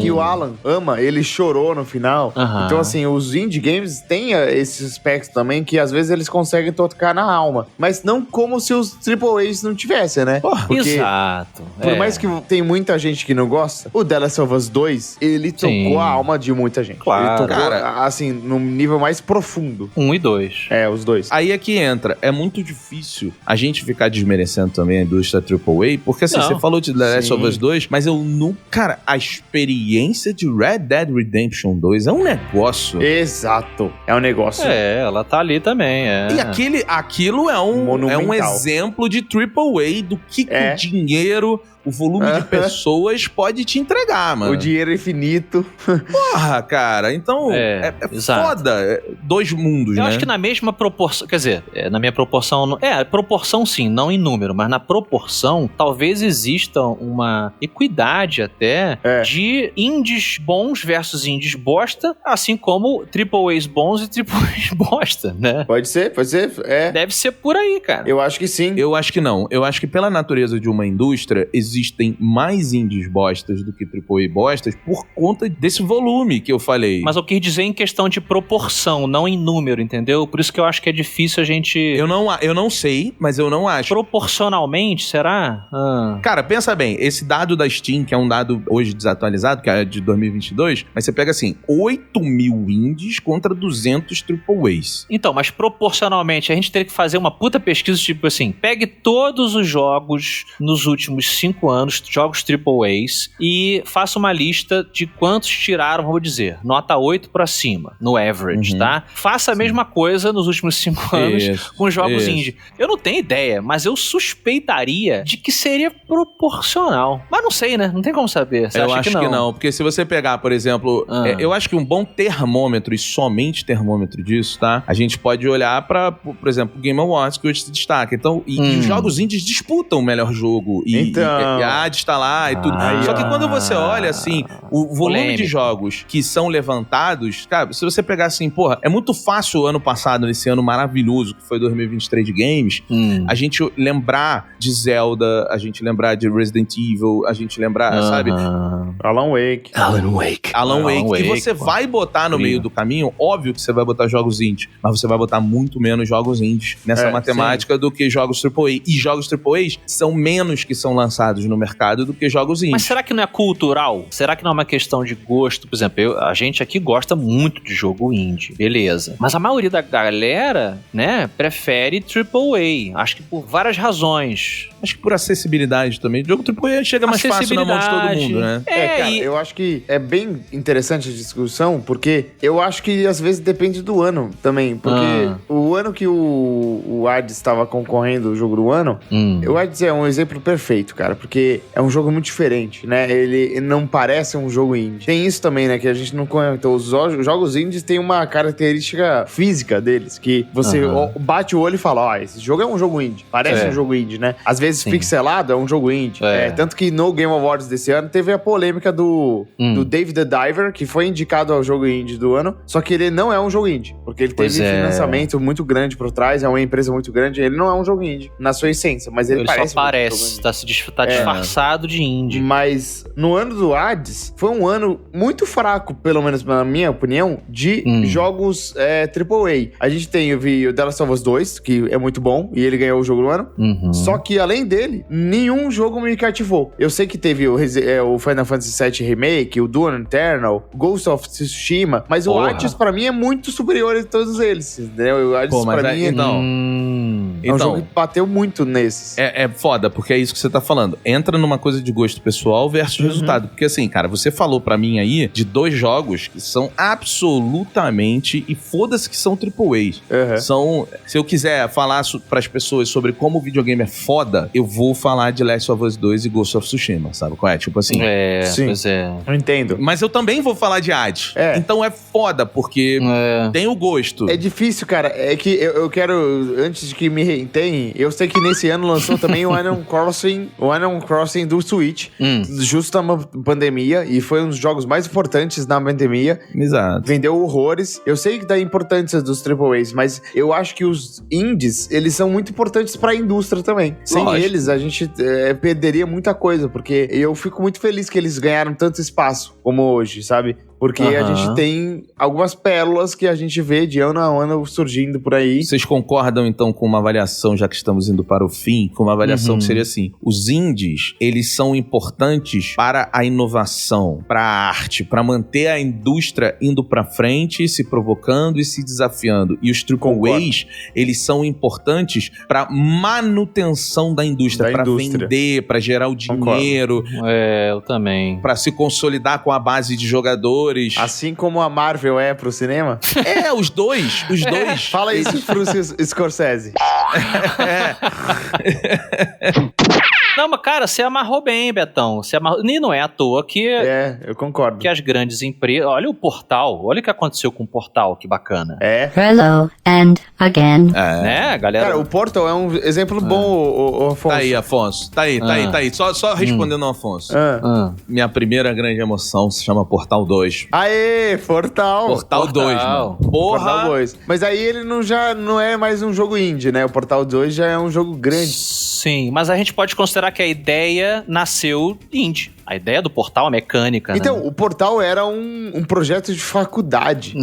Que o Alan ama, ele chorou no final. Então, assim, os indie games têm esse aspecto também, que às vezes eles conseguem tocar na alma. Mas não como se os AAAs não tivessem, né? Porque, exato. Por mais que tem muita gente que não gosta, o The Last of Us 2, ele tocou a alma de muita gente. Claro. Ele tocou, assim, num nível mais profundo. 1 e 2. Os dois. Aí é que entra. É muito difícil a gente ficar desmerecendo também a indústria AAA, porque assim, você falou de The Last of Us 2, mas eu nunca... Cara, a experiência de Red Dead Redemption 2 é um negócio. Exato. É um negócio. Ela tá ali também, E aquilo é um exemplo de AAA do que o dinheiro... O volume de pessoas pode te entregar, mano. O dinheiro infinito. Porra, cara. Então, é foda. Dois mundos, né? Eu acho que na mesma proporção... Quer dizer, na minha proporção... proporção sim, não em número, mas na proporção, talvez exista uma equidade até de indies bons versus indies bosta, assim como AAAs bons e AAAs bosta, né? Pode ser. Deve ser por aí, cara. Eu acho que sim. Eu acho que não. Eu acho que pela natureza de uma indústria, existem mais indies bostas do que AAA bostas por conta desse volume que eu falei. Mas eu quis dizer em questão de proporção, não em número, entendeu? Por isso que eu acho que é difícil a gente... Eu não sei, mas eu não acho. Proporcionalmente, será? Cara, pensa bem, esse dado da Steam, que é um dado hoje desatualizado, que é de 2022, mas você pega assim, 8 mil indies contra 200 AAAs. Então, mas proporcionalmente, a gente teria que fazer uma puta pesquisa, tipo assim, pegue todos os jogos nos últimos 5 anos, jogos AAAs, e faça uma lista de quantos tiraram, vamos dizer, nota 8 pra cima, no average, tá? Faça a mesma coisa nos últimos 5 anos com jogos indie. Eu não tenho ideia, mas eu suspeitaria de que seria proporcional. Mas não sei, né? Não tem como saber. Você eu acha acho que não, porque se você pegar, por exemplo, eu acho que um bom termômetro, e somente termômetro disso, tá? A gente pode olhar pra, por exemplo, o Game Awards, que hoje se destaca. Então, e os jogos indies disputam o melhor jogo. E a AD está lá e tudo. Só que quando você olha, assim, o volume de jogos que são levantados, cara, se você pegar assim, porra, é muito fácil o ano passado, nesse ano maravilhoso, que foi 2023 de games, a gente lembrar de Zelda, a gente lembrar de Resident Evil, a gente lembrar, sabe? Alan Wake. E você vai botar no meio do caminho, óbvio que você vai botar jogos indie, mas você vai botar muito menos jogos indies nessa matemática do que jogos AAA. E jogos AAA são menos que são lançados lançados no mercado do que jogos indies. Mas será que não é cultural? Será que não é uma questão de gosto? Por exemplo, a gente aqui gosta muito de jogo indie, beleza. Mas a maioria da galera, né, prefere AAA. Acho que por várias razões. Acho que por acessibilidade também. O jogo AAA chega mais fácil na mão de todo mundo, né? Cara, eu acho que é bem interessante a discussão, porque eu acho que às vezes depende do ano também. Porque o ano que o Hades estava concorrendo o jogo do ano, o Hades é um exemplo perfeito, cara, porque é um jogo muito diferente, né? Ele não parece um jogo indie. Tem isso também, né, que a gente não comentou. Os jogos indies têm uma característica física deles, que você bate o olho e fala, esse jogo é um jogo indie. Parece um jogo indie, né? Às vezes pixelado é um jogo indie. Tanto que no Game Awards desse ano teve a polêmica do Dave the Diver, que foi indicado ao jogo indie do ano, só que ele não é um jogo indie, porque ele teve financiamento muito grande por trás, é uma empresa muito grande, ele não é um jogo indie, na sua essência, mas ele parece só parece, tá disfarçado de indie. Mas no ano do Hades, foi um ano muito fraco, pelo menos na minha opinião, de jogos AAA. A gente vi o The Last of Us 2, que é muito bom, e ele ganhou o jogo do ano, só que além dele, nenhum jogo me cativou. Eu sei que teve o Final Fantasy VII Remake, o Doom Eternal, Ghost of Tsushima, mas o Hades pra mim é muito superior a todos eles, entendeu? O Hades pra mim é um jogo que bateu muito nesses. É foda, porque é isso que você tá falando. Entra numa coisa de gosto pessoal versus resultado. Porque assim, cara, você falou pra mim aí de 2 jogos que são absolutamente, e foda-se que são AAAs. São, se eu quiser falar pras pessoas sobre como o videogame é foda, eu vou falar de Last of Us 2 e Ghost of Tsushima, sabe qual é? Tipo assim. Pois é. Eu entendo. Mas eu também vou falar de Hades. Então é foda, porque tem o gosto. É difícil, cara. É que eu quero, antes de que me reitentem, eu sei que nesse ano lançou também o Animal Crossing do Switch, justo na pandemia, e foi um dos jogos mais importantes na pandemia. Exato. Vendeu horrores. Eu sei que da importância dos AAAs, mas eu acho que os indies, eles são muito importantes pra indústria também. Sem eles, a gente perderia muita coisa, porque eu fico muito feliz que eles ganharam tanto espaço como hoje, sabe? Porque a gente tem algumas pérolas que a gente vê de ano a ano surgindo por aí. Vocês concordam, então, com uma avaliação, já que estamos indo para o fim, com uma avaliação que seria assim, os indies, eles são importantes para a inovação, para a arte, para manter a indústria indo para frente, se provocando e se desafiando. E os AAAs, eles são importantes para manutenção da indústria, para vender, para gerar o dinheiro. Eu também. Para se consolidar com a base de jogadores. Assim como a Marvel é pro cinema? Os dois. Fala isso pro Scorsese. Não, mas cara, você amarrou bem, Betão. E não é à toa que... eu concordo. Que as grandes empresas... Olha o Portal. Olha o que aconteceu com o Portal, que bacana. Hello and again. Né, galera? Cara, o Portal é um exemplo bom, Afonso. Tá aí, Afonso. Tá aí. Só respondendo ao Afonso. Minha primeira grande emoção se chama Portal 2. Aê, Portal 2, mano. Porra! Portal 2. Mas aí ele já não é mais um jogo indie, né? O Portal 2 já é um jogo grande. Sim, mas a gente pode considerar que a ideia nasceu indie. A ideia do Portal, a mecânica, então, né? o Portal era um projeto de faculdade.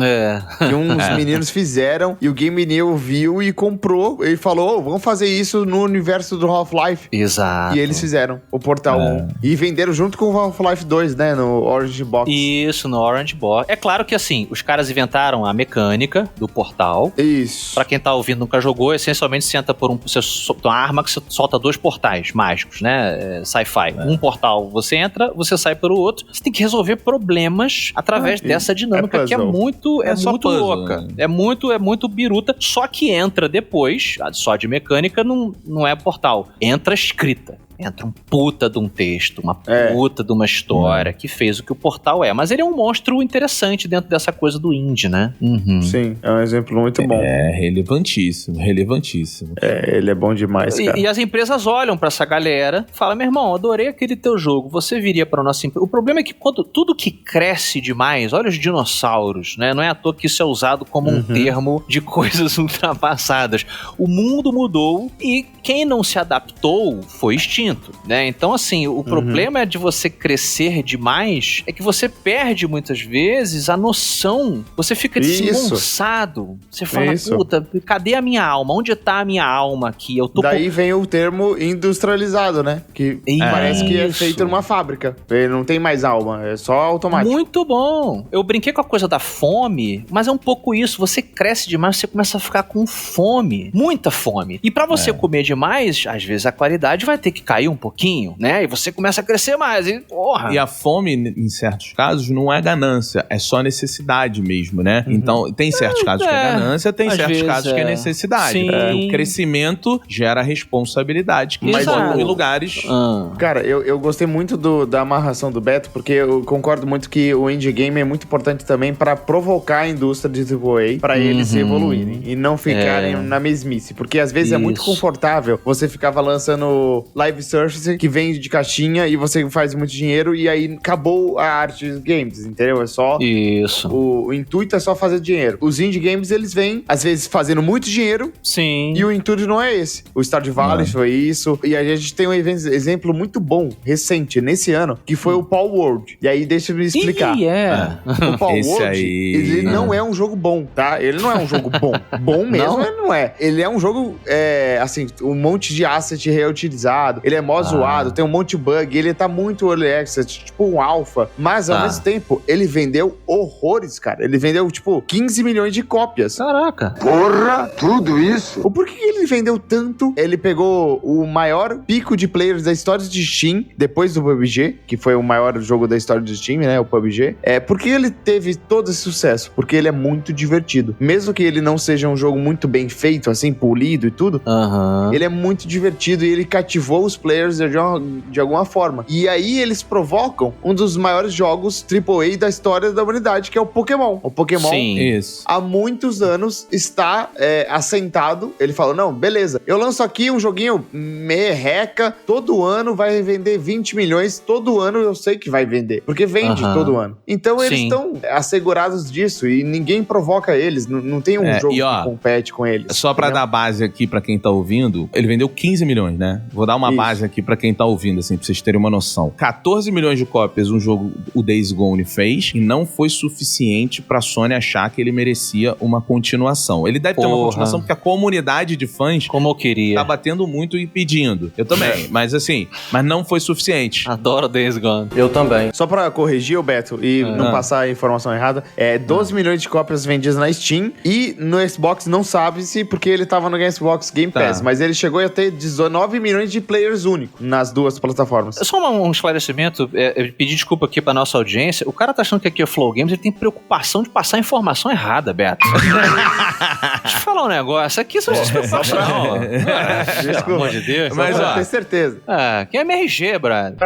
Que uns meninos fizeram, e o Game New viu e comprou, e falou, vamos fazer isso no universo do Half-Life. Exato. E eles fizeram o Portal 1. E venderam junto com o Half-Life 2, né? No Orange Box. Isso, no Orange Box. É claro que, assim, os caras inventaram a mecânica do Portal. Isso. Pra quem tá ouvindo nunca jogou, essencialmente você entra por você solta uma arma que você solta 2 portais mágicos, né? Sci-fi. Um portal você entra, você sai pelo outro. Você tem que resolver problemas através dessa dinâmica que é muito louca. Né? É muito biruta. Só que entra depois, só de mecânica, não é portal. Entra escrita. Entra um puta de um texto, uma puta de uma história que fez o que o Portal é. Mas ele é um monstro interessante dentro dessa coisa do indie, né? Sim, é um exemplo muito bom. Relevantíssimo. Ele é bom demais, cara. E as empresas olham pra essa galera e falam, meu irmão, adorei aquele teu jogo, você viria pra nossa empresa. O problema é que quando tudo que cresce demais, olha os dinossauros, né? Não é à toa que isso é usado como um termo de coisas ultrapassadas. O mundo mudou e quem não se adaptou foi extinto. instinto, né? Então, assim, o problema de você crescer demais é que você perde muitas vezes a noção. Você fica desengonçado. Você fala, puta, cadê a minha alma? Onde tá a minha alma aqui? Eu tô Daí vem o termo industrializado, né? Que parece que é feito numa fábrica. Ele não tem mais alma, é só automático. Muito bom. Eu brinquei com a coisa da fome, mas é um pouco isso. Você cresce demais, você começa a ficar com fome. Muita fome. E pra você comer demais, às vezes a qualidade vai ter que cair um pouquinho, né? E você começa a crescer mais. E a fome, em certos casos, não é ganância, é só necessidade mesmo, né? Então, tem certos casos que é ganância, tem certos casos que é necessidade. O crescimento gera responsabilidade, que expõe em lugares... Cara, eu gostei muito da amarração do Beto, porque eu concordo muito que o indie game é muito importante também pra provocar a indústria de AAA pra eles evoluírem e não ficarem na mesmice. Porque às vezes é muito confortável você ficava lançando live service que vem de caixinha e você faz muito dinheiro e aí acabou a arte dos games, entendeu? É só... Isso. O intuito é só fazer dinheiro. Os indie games, eles vêm, às vezes, fazendo muito dinheiro. Sim. E o intuito não é esse. O Stardew Valley foi isso. E a gente tem um exemplo muito bom, recente, nesse ano, que foi o Paul World. E aí, deixa eu me explicar. O Paul World, ele não é um jogo bom, tá? Ele não é um jogo bom. Bom mesmo, ele não é. Ele é um jogo, assim, um monte de asset reutilizado. Ele é mó zoado, tem um monte de bug. Ele tá muito early access, tipo um alpha. Mas, ao mesmo tempo, ele vendeu horrores, cara. Ele vendeu, tipo, 15 milhões de cópias. Caraca. Porra, tudo isso? Por que ele vendeu tanto? Ele pegou o maior pico de players da história de Steam, depois do PUBG, que foi o maior jogo da história do Steam, né? O PUBG. Por que ele teve todo esse sucesso? Porque ele é muito divertido. Mesmo que ele não seja um jogo muito bem feito, assim, polido e tudo, ele é muito divertido e ele cativou os players de alguma forma. E aí eles provocam um dos maiores jogos AAA da história da humanidade, que é o Pokémon. O Pokémon, há muitos anos, está assentado. Ele falou, não, beleza, eu lanço aqui um joguinho merreca, todo ano vai vender 20 milhões, todo ano eu sei que vai vender, porque vende todo ano. Então eles estão assegurados disso e ninguém provoca eles, não tem um jogo que compete com eles. Só pra dar base aqui pra quem tá ouvindo, ele vendeu 15 milhões, né? Vou dar uma base aqui pra quem tá ouvindo, assim, pra vocês terem uma noção. 14 milhões de cópias um jogo, o Days Gone, fez, e não foi suficiente pra Sony achar que ele merecia uma continuação. Ele deve ter uma continuação porque a comunidade de fãs como eu queria tá batendo muito e pedindo. Eu também, mas assim, mas não foi suficiente. Adoro Days Gone. Eu também. Só pra corrigir, o Beto, e não passar a informação errada, 12 milhões de cópias vendidas na Steam e no Xbox não sabe-se porque ele tava no Xbox Game Pass, mas ele chegou a ter 19 milhões de players únicos nas duas plataformas. Só um esclarecimento, eu pedi desculpa aqui pra nossa audiência, o cara tá achando que aqui é Flow Games, ele tem preocupação de passar a informação errada, Beto. Deixa eu falar um negócio, aqui são essas preocupações não. Pelo amor de Deus. Mas, ó, tenho certeza. Quem é MRG, brother?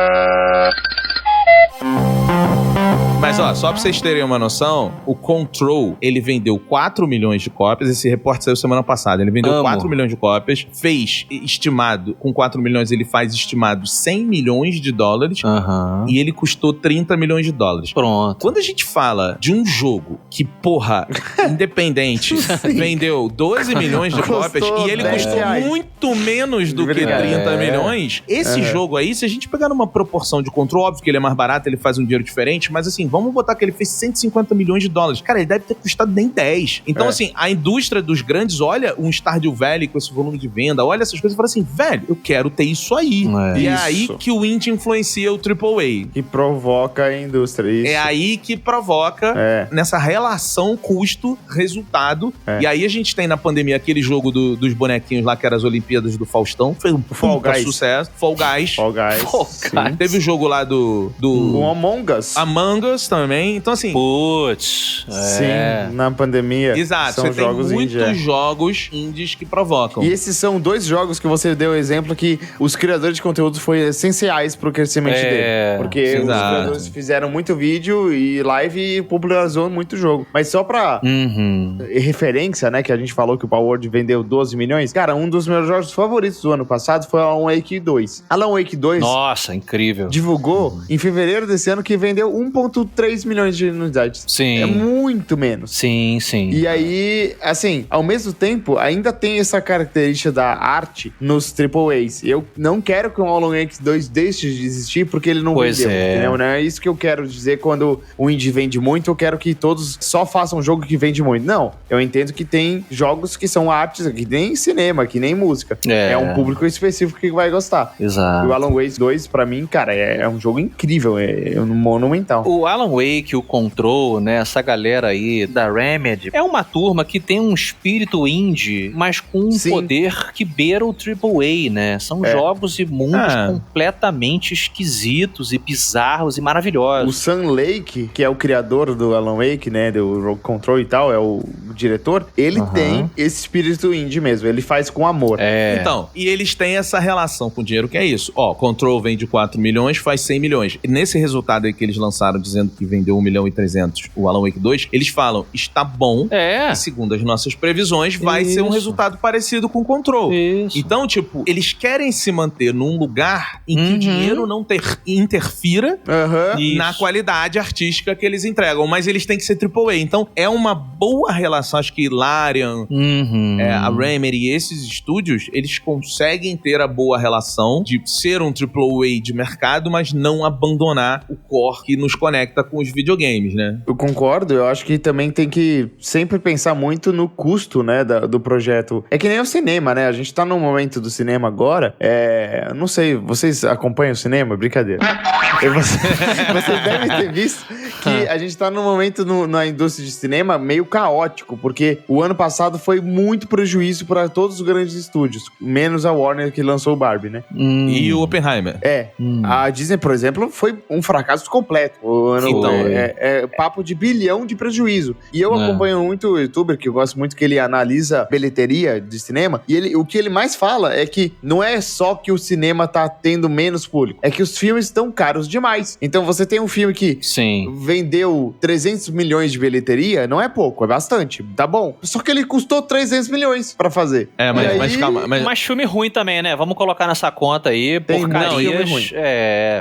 Mas, ó, só pra vocês terem uma noção, o Control, ele vendeu 4 milhões de cópias. Esse repórter saiu semana passada. Ele vendeu 4 milhões de cópias. Fez estimado, com 4 milhões, ele faz estimado 100 milhões de dólares. E ele custou 30 milhões de dólares. Pronto. Quando a gente fala de um jogo que, porra, independente, vendeu 12 milhões de cópias e ele custou muito menos do que 30 milhões, esse jogo aí, se a gente pegar numa proporção de Control, óbvio que ele é mais barato, ele faz um dinheiro diferente, mas assim, vamos botar que ele fez 150 milhões de dólares. Cara, ele deve ter custado nem 10. Então, assim, a indústria dos grandes olha um Stardew Valley com esse volume de venda, olha essas coisas e fala assim, velho, eu quero ter isso aí. E é aí que o indie influencia o AAA. Que provoca a indústria, isso. É aí que provoca nessa relação custo-resultado. E aí a gente tem na pandemia aquele jogo dos bonequinhos lá, que era as Olimpíadas do Faustão. Foi um sucesso. Fall Guys. Teve o jogo lá do o Among Us. Among Us também. Então, assim... Putz. Sim, na pandemia. Exato. São você jogos tem muitos jogos indies que provocam. E esses são dois jogos que você deu exemplo que os criadores de conteúdo foram essenciais pro crescimento dele. Porque os criadores fizeram muito vídeo e live e popularizou muito jogo. Mas só pra referência, né, que a gente falou que o Power Word vendeu 12 milhões. Cara, um dos meus jogos favoritos do ano passado foi Alan Wake 2. Alan Wake 2... Nossa, incrível. Divulgou em fevereiro desse ano que vendeu 1.3 3 milhões de unidades. Sim. É muito menos. Sim, sim. E aí, assim, ao mesmo tempo, ainda tem essa característica da arte nos AAAs. Eu não quero que o Alan Wake 2 deixe de existir porque ele não vendeu, entendeu? Não é isso que eu quero dizer quando o indie vende muito, eu quero que todos só façam um jogo que vende muito. Não, eu entendo que tem jogos que são artes, que nem cinema, que nem música. É um público específico que vai gostar. Exato. E o Alan Wake 2, pra mim, cara, é um jogo incrível, é um monumental. O Alan Wake, o Control, né, essa galera aí da Remedy, é uma turma que tem um espírito indie, mas com um poder que beira o AAA, né? São jogos e mundos completamente esquisitos e bizarros e maravilhosos. O Sam Lake, que é o criador do Alan Wake, né, do Rogue Control e tal, é o diretor, ele tem esse espírito indie mesmo, ele faz com amor. Então, e eles têm essa relação com o dinheiro que é isso. Ó, Control vende 4 milhões, faz 100 milhões. E nesse resultado aí que eles lançaram dizendo que vendeu 1 milhão e 300 o Alan Wake 2, eles falam, está bom, e segundo as nossas previsões, vai ser um resultado parecido com o Control. Isso. Então, tipo, eles querem se manter num lugar em que o dinheiro não interfira na qualidade artística que eles entregam, mas eles têm que ser AAA. Então, é uma boa relação, acho que Larian, a Remedy e esses estúdios, eles conseguem ter a boa relação de ser um AAA de mercado, mas não abandonar o core que nos conecta com os videogames, né? Eu concordo, eu acho que também tem que sempre pensar muito no custo, né, do projeto. É que nem o cinema, né? A gente tá num momento do cinema agora, não sei, vocês acompanham o cinema? Brincadeira. Vocês devem ter visto que a gente tá num momento na indústria de cinema meio caótico, porque o ano passado foi muito prejuízo para todos os grandes estúdios, menos a Warner que lançou o Barbie, né? E o Oppenheimer. A Disney, por exemplo, foi um fracasso completo. O ano, Então, papo de bilhão de prejuízo. E eu acompanho muito o youtuber, que eu gosto muito que ele analisa bilheteria de cinema, e o que ele mais fala é que não é só que o cinema tá tendo menos público, é que os filmes estão caros demais. Então você tem um filme que vendeu 300 milhões de bilheteria, não é pouco, é bastante, tá bom. Só que ele custou 300 milhões pra fazer. Mas calma. Mas filme ruim também, né? Vamos colocar nessa conta aí, porcarias. Filme ruim.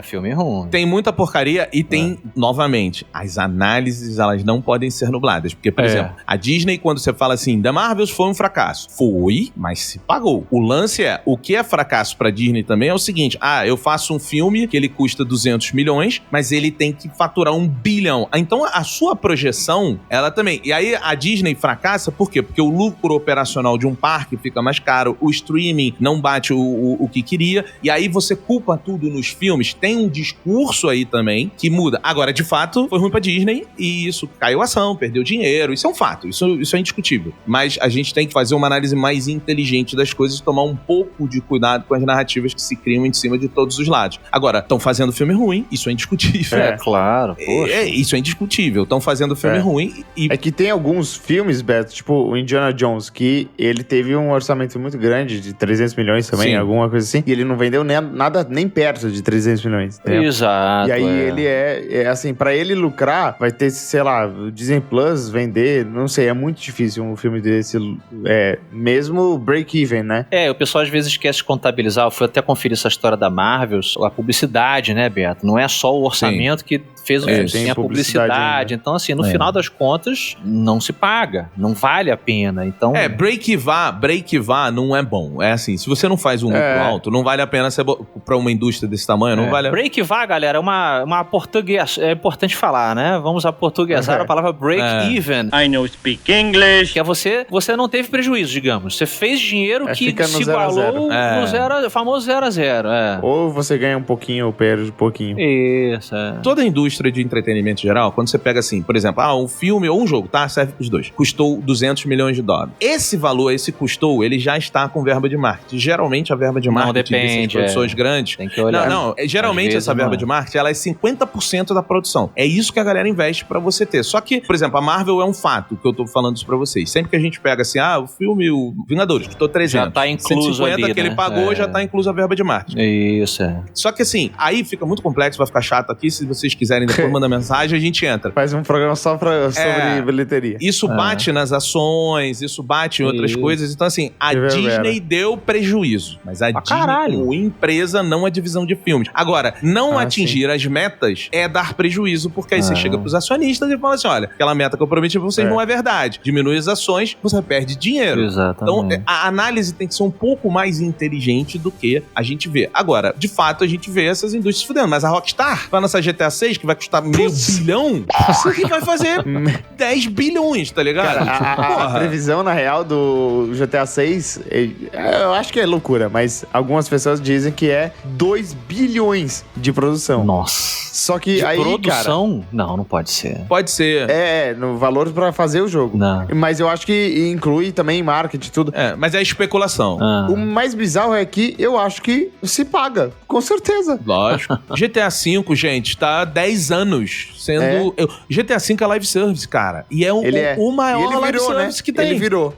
Filme ruim. Tem muita porcaria e tem, novamente, as análises, elas não podem ser nubladas. Porque, por exemplo, a Disney, quando você fala assim, The Marvels foi um fracasso. Foi, mas se pagou. O lance o que é fracasso pra Disney também é o seguinte, eu faço um filme que ele custa 200 milhões, mas ele tem que faturar 1 bilhão. Então, a sua projeção, ela também. E aí, a Disney fracassa, por quê? Porque o lucro operacional de um parque fica mais caro, o streaming não bate o que queria, e aí você culpa tudo nos filmes. Tem um discurso aí também que muda. Agora, de fato, foi ruim pra Disney e isso caiu a ação, perdeu dinheiro. Isso é um fato, isso é indiscutível. Mas a gente tem que fazer uma análise mais inteligente das coisas e tomar um pouco de cuidado com as narrativas que se criam em cima de todos os lados. Agora, estão fazendo filme ruim, isso é indiscutível. Claro. Isso é indiscutível. Estão fazendo filme ruim e... É que tem alguns filmes, Beto, tipo o Indiana Jones, que ele teve um orçamento muito grande, de 300 milhões também, alguma coisa assim, e ele não vendeu nada nem perto de 300 milhões. Entendeu? Exato. E aí ele assim, pra ele lucrar, vai ter, sei lá, o Disney Plus vender, não sei, é muito difícil um filme desse, mesmo break-even, né? O pessoal às vezes esquece de contabilizar, eu fui até conferir essa história da Marvel, a publicidade, né, Beto? Não é só o orçamento que fez o filme, tem a publicidade. Então, assim, no final das contas, não se paga, não vale a pena. Então... break-even não é bom. É assim, se você não faz um lucro alto, não vale a pena pra uma indústria desse tamanho, não vale a pena. Break-even, galera, é uma português, é importante falar, né? Vamos aportuguesar a palavra break-even. I know speak English. Que é você não teve prejuízo, digamos. Você fez dinheiro que se igualou no famoso 0 a 0. Ou você ganha um pouquinho ou perde um pouquinho. Isso, Toda a indústria de entretenimento geral, quando você pega assim, por exemplo, um filme ou um jogo, tá? Serve pros dois. Custou 200 milhões de dólares. Esse valor, custou, ele já está com verba de marketing. Geralmente a verba de marketing dessas produções grandes... Tem que olhar. Geralmente essa verba de marketing, ela é 50% da produção. É isso que a galera investe pra você ter. Só que, por exemplo, a Marvel é um fato que eu tô falando isso pra vocês. Sempre que a gente pega assim, o filme, o Vingadores, custou 300. Já tá incluso 150 ali, que ele pagou, já tá incluso a verba de marketing. Isso, Só que assim, aí fica muito complexo, vai ficar chato aqui. Se vocês quiserem depois mandar mensagem, a gente entra. Faz um programa só sobre bilheteria. Isso bate nas ações, isso bate em outras coisas. Então, assim, a Disney deu prejuízo. Mas a Disney, como empresa, não a divisão de filmes. Agora, não atingir as metas é dar prejuízo, porque aí você chega pros acionistas e fala assim, olha, aquela meta que eu prometi pra vocês não é verdade. Diminui as ações, você perde dinheiro. Exatamente. Então, a análise tem que ser um pouco mais inteligente do que a gente vê. Agora, de fato, a gente vê essas indústrias fudendo. Mas a Rockstar, vai lançar GTA 6, que vai custar meio bilhão, e vai fazer 10 bilhões, tá ligado? Cara, a previsão, na real, do GTA 6, eu acho que é loucura, mas algumas pessoas dizem que é 2 bilhões de produção. Nossa. Só que de aí, produção? cara... Não pode ser. Pode ser. No valor pra fazer o jogo. Não. Mas eu acho que inclui também marketing e tudo. Mas é especulação. O mais bizarro é que eu acho que se paga. Com certeza. Lógico. GTA V, gente, tá há 10 anos sendo... GTA V é live service, cara. E é o maior live service que tem. Ele virou.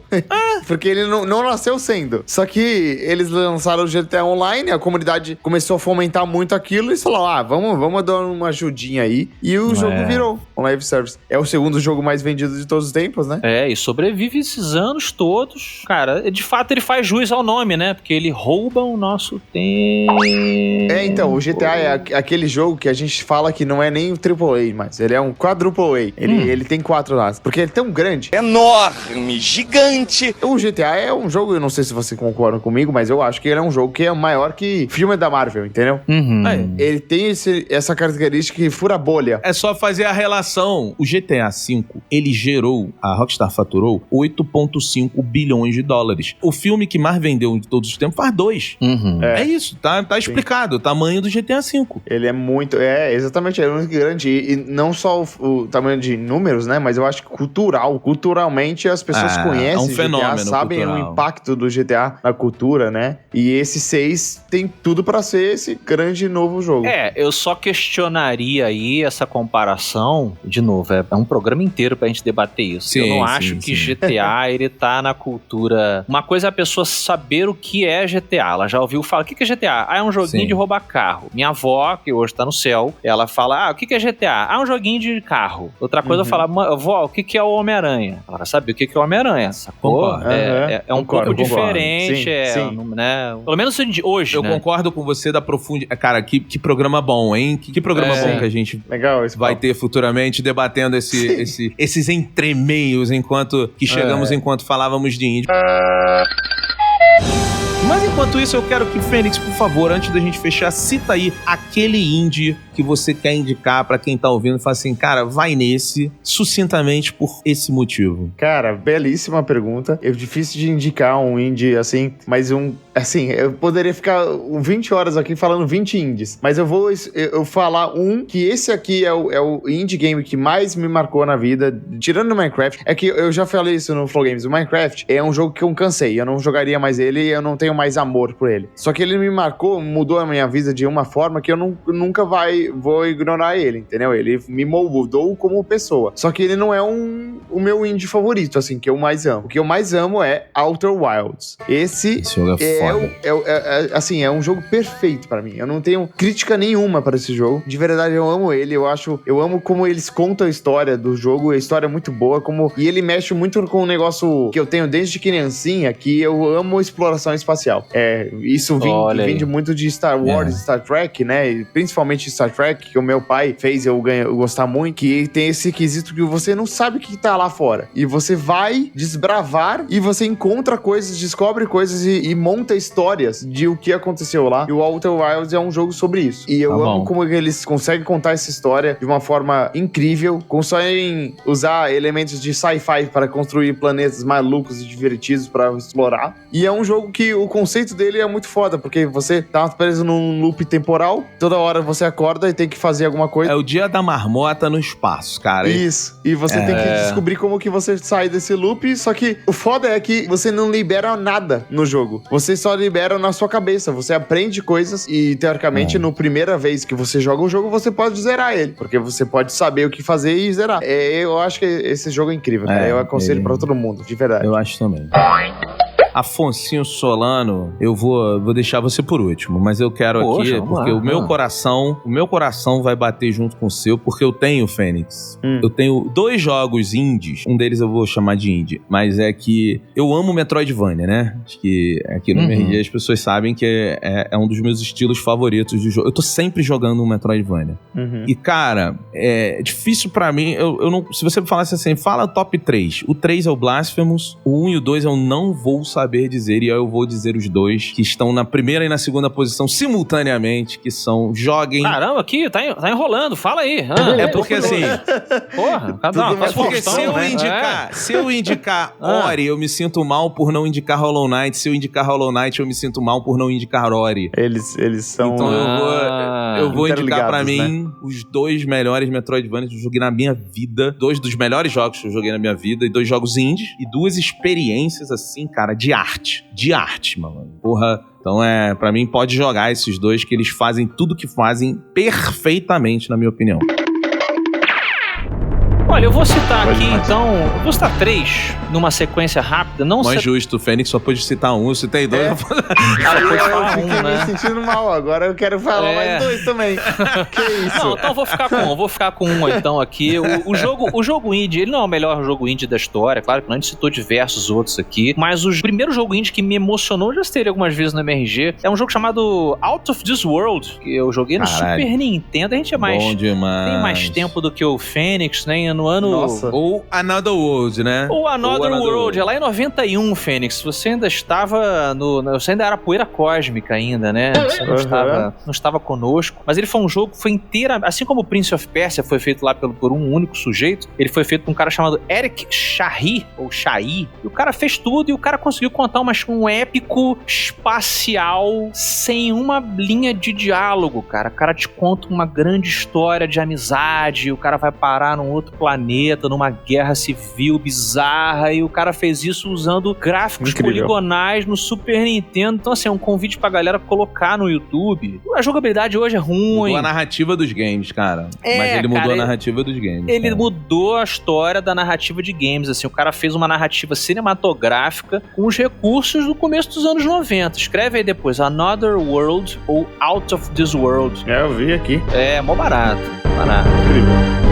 Porque ele não nasceu sendo. Só que eles lançaram o GTA Online, a comunidade começou a fomentar muito aquilo e falou, vamos dar uma ajudinha aí. E o jogo virou um live service. É o segundo jogo mais vendido de todos os tempos, né? E sobrevive esses anos todos. Cara, de fato ele faz jus ao nome, né? Porque ele rouba o nosso tempo. Então, o GTA é aquele jogo que a gente fala que não é nem o AAA, mas ele é um quadruple A. Ele tem 4 lá. Porque ele é tão grande. Enorme, gigante. O GTA é um jogo, eu não sei se você concorda comigo, mas eu acho que ele é um jogo que é maior que filme da Marvel, entendeu? Ele tem essa característica que fura a bolha. É só fazer a relação. O GTA V, ele gerou, a Rockstar faturou 8,5 bilhões de dólares. O filme que mais vendeu de todos os tempos faz 2. É isso, tá explicado. O tamanho do GTA V. Ele é muito... exatamente, é muito grande. E não só o tamanho de números, né? Mas eu acho que culturalmente as pessoas conhecem um fenômeno GTA, sabem cultural. o impacto do GTA na cultura, né? E esse 6 tem tudo pra ser esse grande novo jogo. Eu só questionaria aí essa comparação. De novo, é um programa inteiro pra gente debater isso. Sim, eu não acho que GTA, ele tá na cultura... Uma coisa é a pessoa saber o que é GTA. Ela já ouviu falar, o que é GTA? É um joguinho de roubar carro. Minha avó, que hoje tá no céu, ela fala, o que é GTA? É um joguinho de carro. Outra coisa eu falo, vó, o que é o Homem-Aranha? Ela sabe o que é o Homem-Aranha, sacou? É um pouco diferente, sim. Né? Pelo menos hoje, Eu concordo com você da profundidade. Cara, que programa bom, hein? Que programa bom que a gente vai ter futuramente debatendo esses entremeios enquanto falávamos de índio. Mas enquanto isso, eu quero que, Fênix, por favor, antes da gente fechar, cita aí aquele indie que você quer indicar pra quem tá ouvindo e fala assim, cara, vai nesse, sucintamente por esse motivo. Cara, belíssima pergunta. É difícil de indicar um indie assim, mas eu poderia ficar 20 horas aqui falando 20 indies, mas eu vou falar que esse aqui é o indie game que mais me marcou na vida, tirando o Minecraft. É que eu já falei isso no Flow Games, o Minecraft é um jogo que eu cansei, eu não jogaria mais ele e eu não tenho mais amor por ele. Só que ele me marcou, mudou a minha vida de uma forma que eu nunca vou ignorar ele, entendeu? Ele me moldou como pessoa. Só que ele não é o meu indie favorito, assim, que eu mais amo. O que eu mais amo é Outer Wilds. Esse jogo é foda. É um jogo perfeito pra mim. Eu não tenho crítica nenhuma para esse jogo. De verdade, eu amo ele. Eu amo como eles contam a história do jogo. A história é muito boa. E ele mexe muito com um negócio que eu tenho desde criancinha, que eu amo exploração espacial. Isso vem muito de Star Wars, Star Trek, né? E principalmente Star Trek, que o meu pai fez eu gostar muito, que tem esse quesito que você não sabe o que tá lá fora. E você vai desbravar e você encontra coisas, descobre coisas e monta histórias de o que aconteceu lá. E o Outer Wilds é um jogo sobre isso. E eu amo como eles conseguem contar essa história de uma forma incrível, conseguem usar elementos de sci-fi para construir planetas malucos e divertidos para explorar. E é um jogo que o conceito dele é muito foda, porque você tá preso num loop temporal, toda hora você acorda e tem que fazer alguma coisa. É o dia da marmota no espaço, cara. Isso. E você tem que descobrir como que você sai desse loop, só que o foda é que você não libera nada no jogo. Você só libera na sua cabeça. Você aprende coisas e, teoricamente, no primeira vez que você joga o jogo, você pode zerar ele, porque você pode saber o que fazer e zerar. Eu acho que esse jogo é incrível, cara. Eu aconselho pra todo mundo, de verdade. Eu acho também. Afonsinho Solano, eu vou deixar você por último, mas eu quero aqui, porque o meu coração vai bater junto com o seu, porque eu tenho, Fênix. Eu tenho 2 jogos indies, um deles eu vou chamar de indie, mas é que eu amo Metroidvania, né? Acho que aqui no MRG as pessoas sabem que é um dos meus estilos favoritos de jogo. Eu tô sempre jogando um Metroidvania. E, cara, é difícil pra mim, eu não, se você falasse assim, fala top 3. O 3 é o Blasphemous, o 1 e o 2 eu não vou saber dizer, e eu vou dizer os 2, que estão na primeira e na segunda posição simultaneamente, que são joguem... Caramba, aqui, tá enrolando, fala aí. É porque assim... Porra, porque se eu indicar Ori, eu me sinto mal por não indicar Hollow Knight. Se eu indicar Hollow Knight, eu me sinto mal por não indicar Ori. Eles são... Então eu vou indicar pra mim, né? Os 2 melhores Metroidvania que eu joguei na minha vida. 2 dos melhores jogos que eu joguei na minha vida. E 2 jogos indies. E 2 experiências, assim, cara, de arte. De arte, mano. Porra... Então, pra mim, pode jogar esses 2, que eles fazem tudo que fazem perfeitamente, na minha opinião. Olha, eu vou citar aqui, então... Eu vou citar 3 numa sequência rápida. Não é justo, o Fênix só pôde citar 1, eu citei 2. Eu fiquei me sentindo mal, agora eu quero falar mais 2 também. Que isso? Não, então eu vou ficar com 1 então aqui. O jogo indie, ele não é o melhor jogo indie da história, claro que não, a gente citou diversos outros aqui, mas o primeiro jogo indie que me emocionou, já citei algumas vezes no MRG, é um jogo chamado Out of This World, que eu joguei no Super Nintendo. A gente tem mais tempo do que o Fênix, né? No ano... Nossa. Ou Another World, né? Ou Another World. É lá em 91, Fênix. Você ainda estava você ainda era poeira cósmica ainda, né? Você não estava conosco. Mas ele foi um jogo que foi inteiro... Assim como o Prince of Persia foi feito lá por um único sujeito, ele foi feito por um cara chamado Eric Chahi, ou Chahi. E o cara fez tudo e o cara conseguiu contar um épico espacial sem uma linha de diálogo, cara. O cara te conta uma grande história de amizade, o cara vai parar num outro planeta, numa guerra civil bizarra, e o cara fez isso usando gráficos poligonais no Super Nintendo. Então, assim, é um convite pra galera colocar no YouTube. A jogabilidade hoje é ruim. Mudou a narrativa dos games, cara. Mas ele mudou a narrativa dos games. Ele mudou a história da narrativa de games, assim. O cara fez uma narrativa cinematográfica com os recursos do começo dos anos 90. Escreve aí depois, Another World ou Out of This World. Eu vi aqui. É, mó barato. Incrível.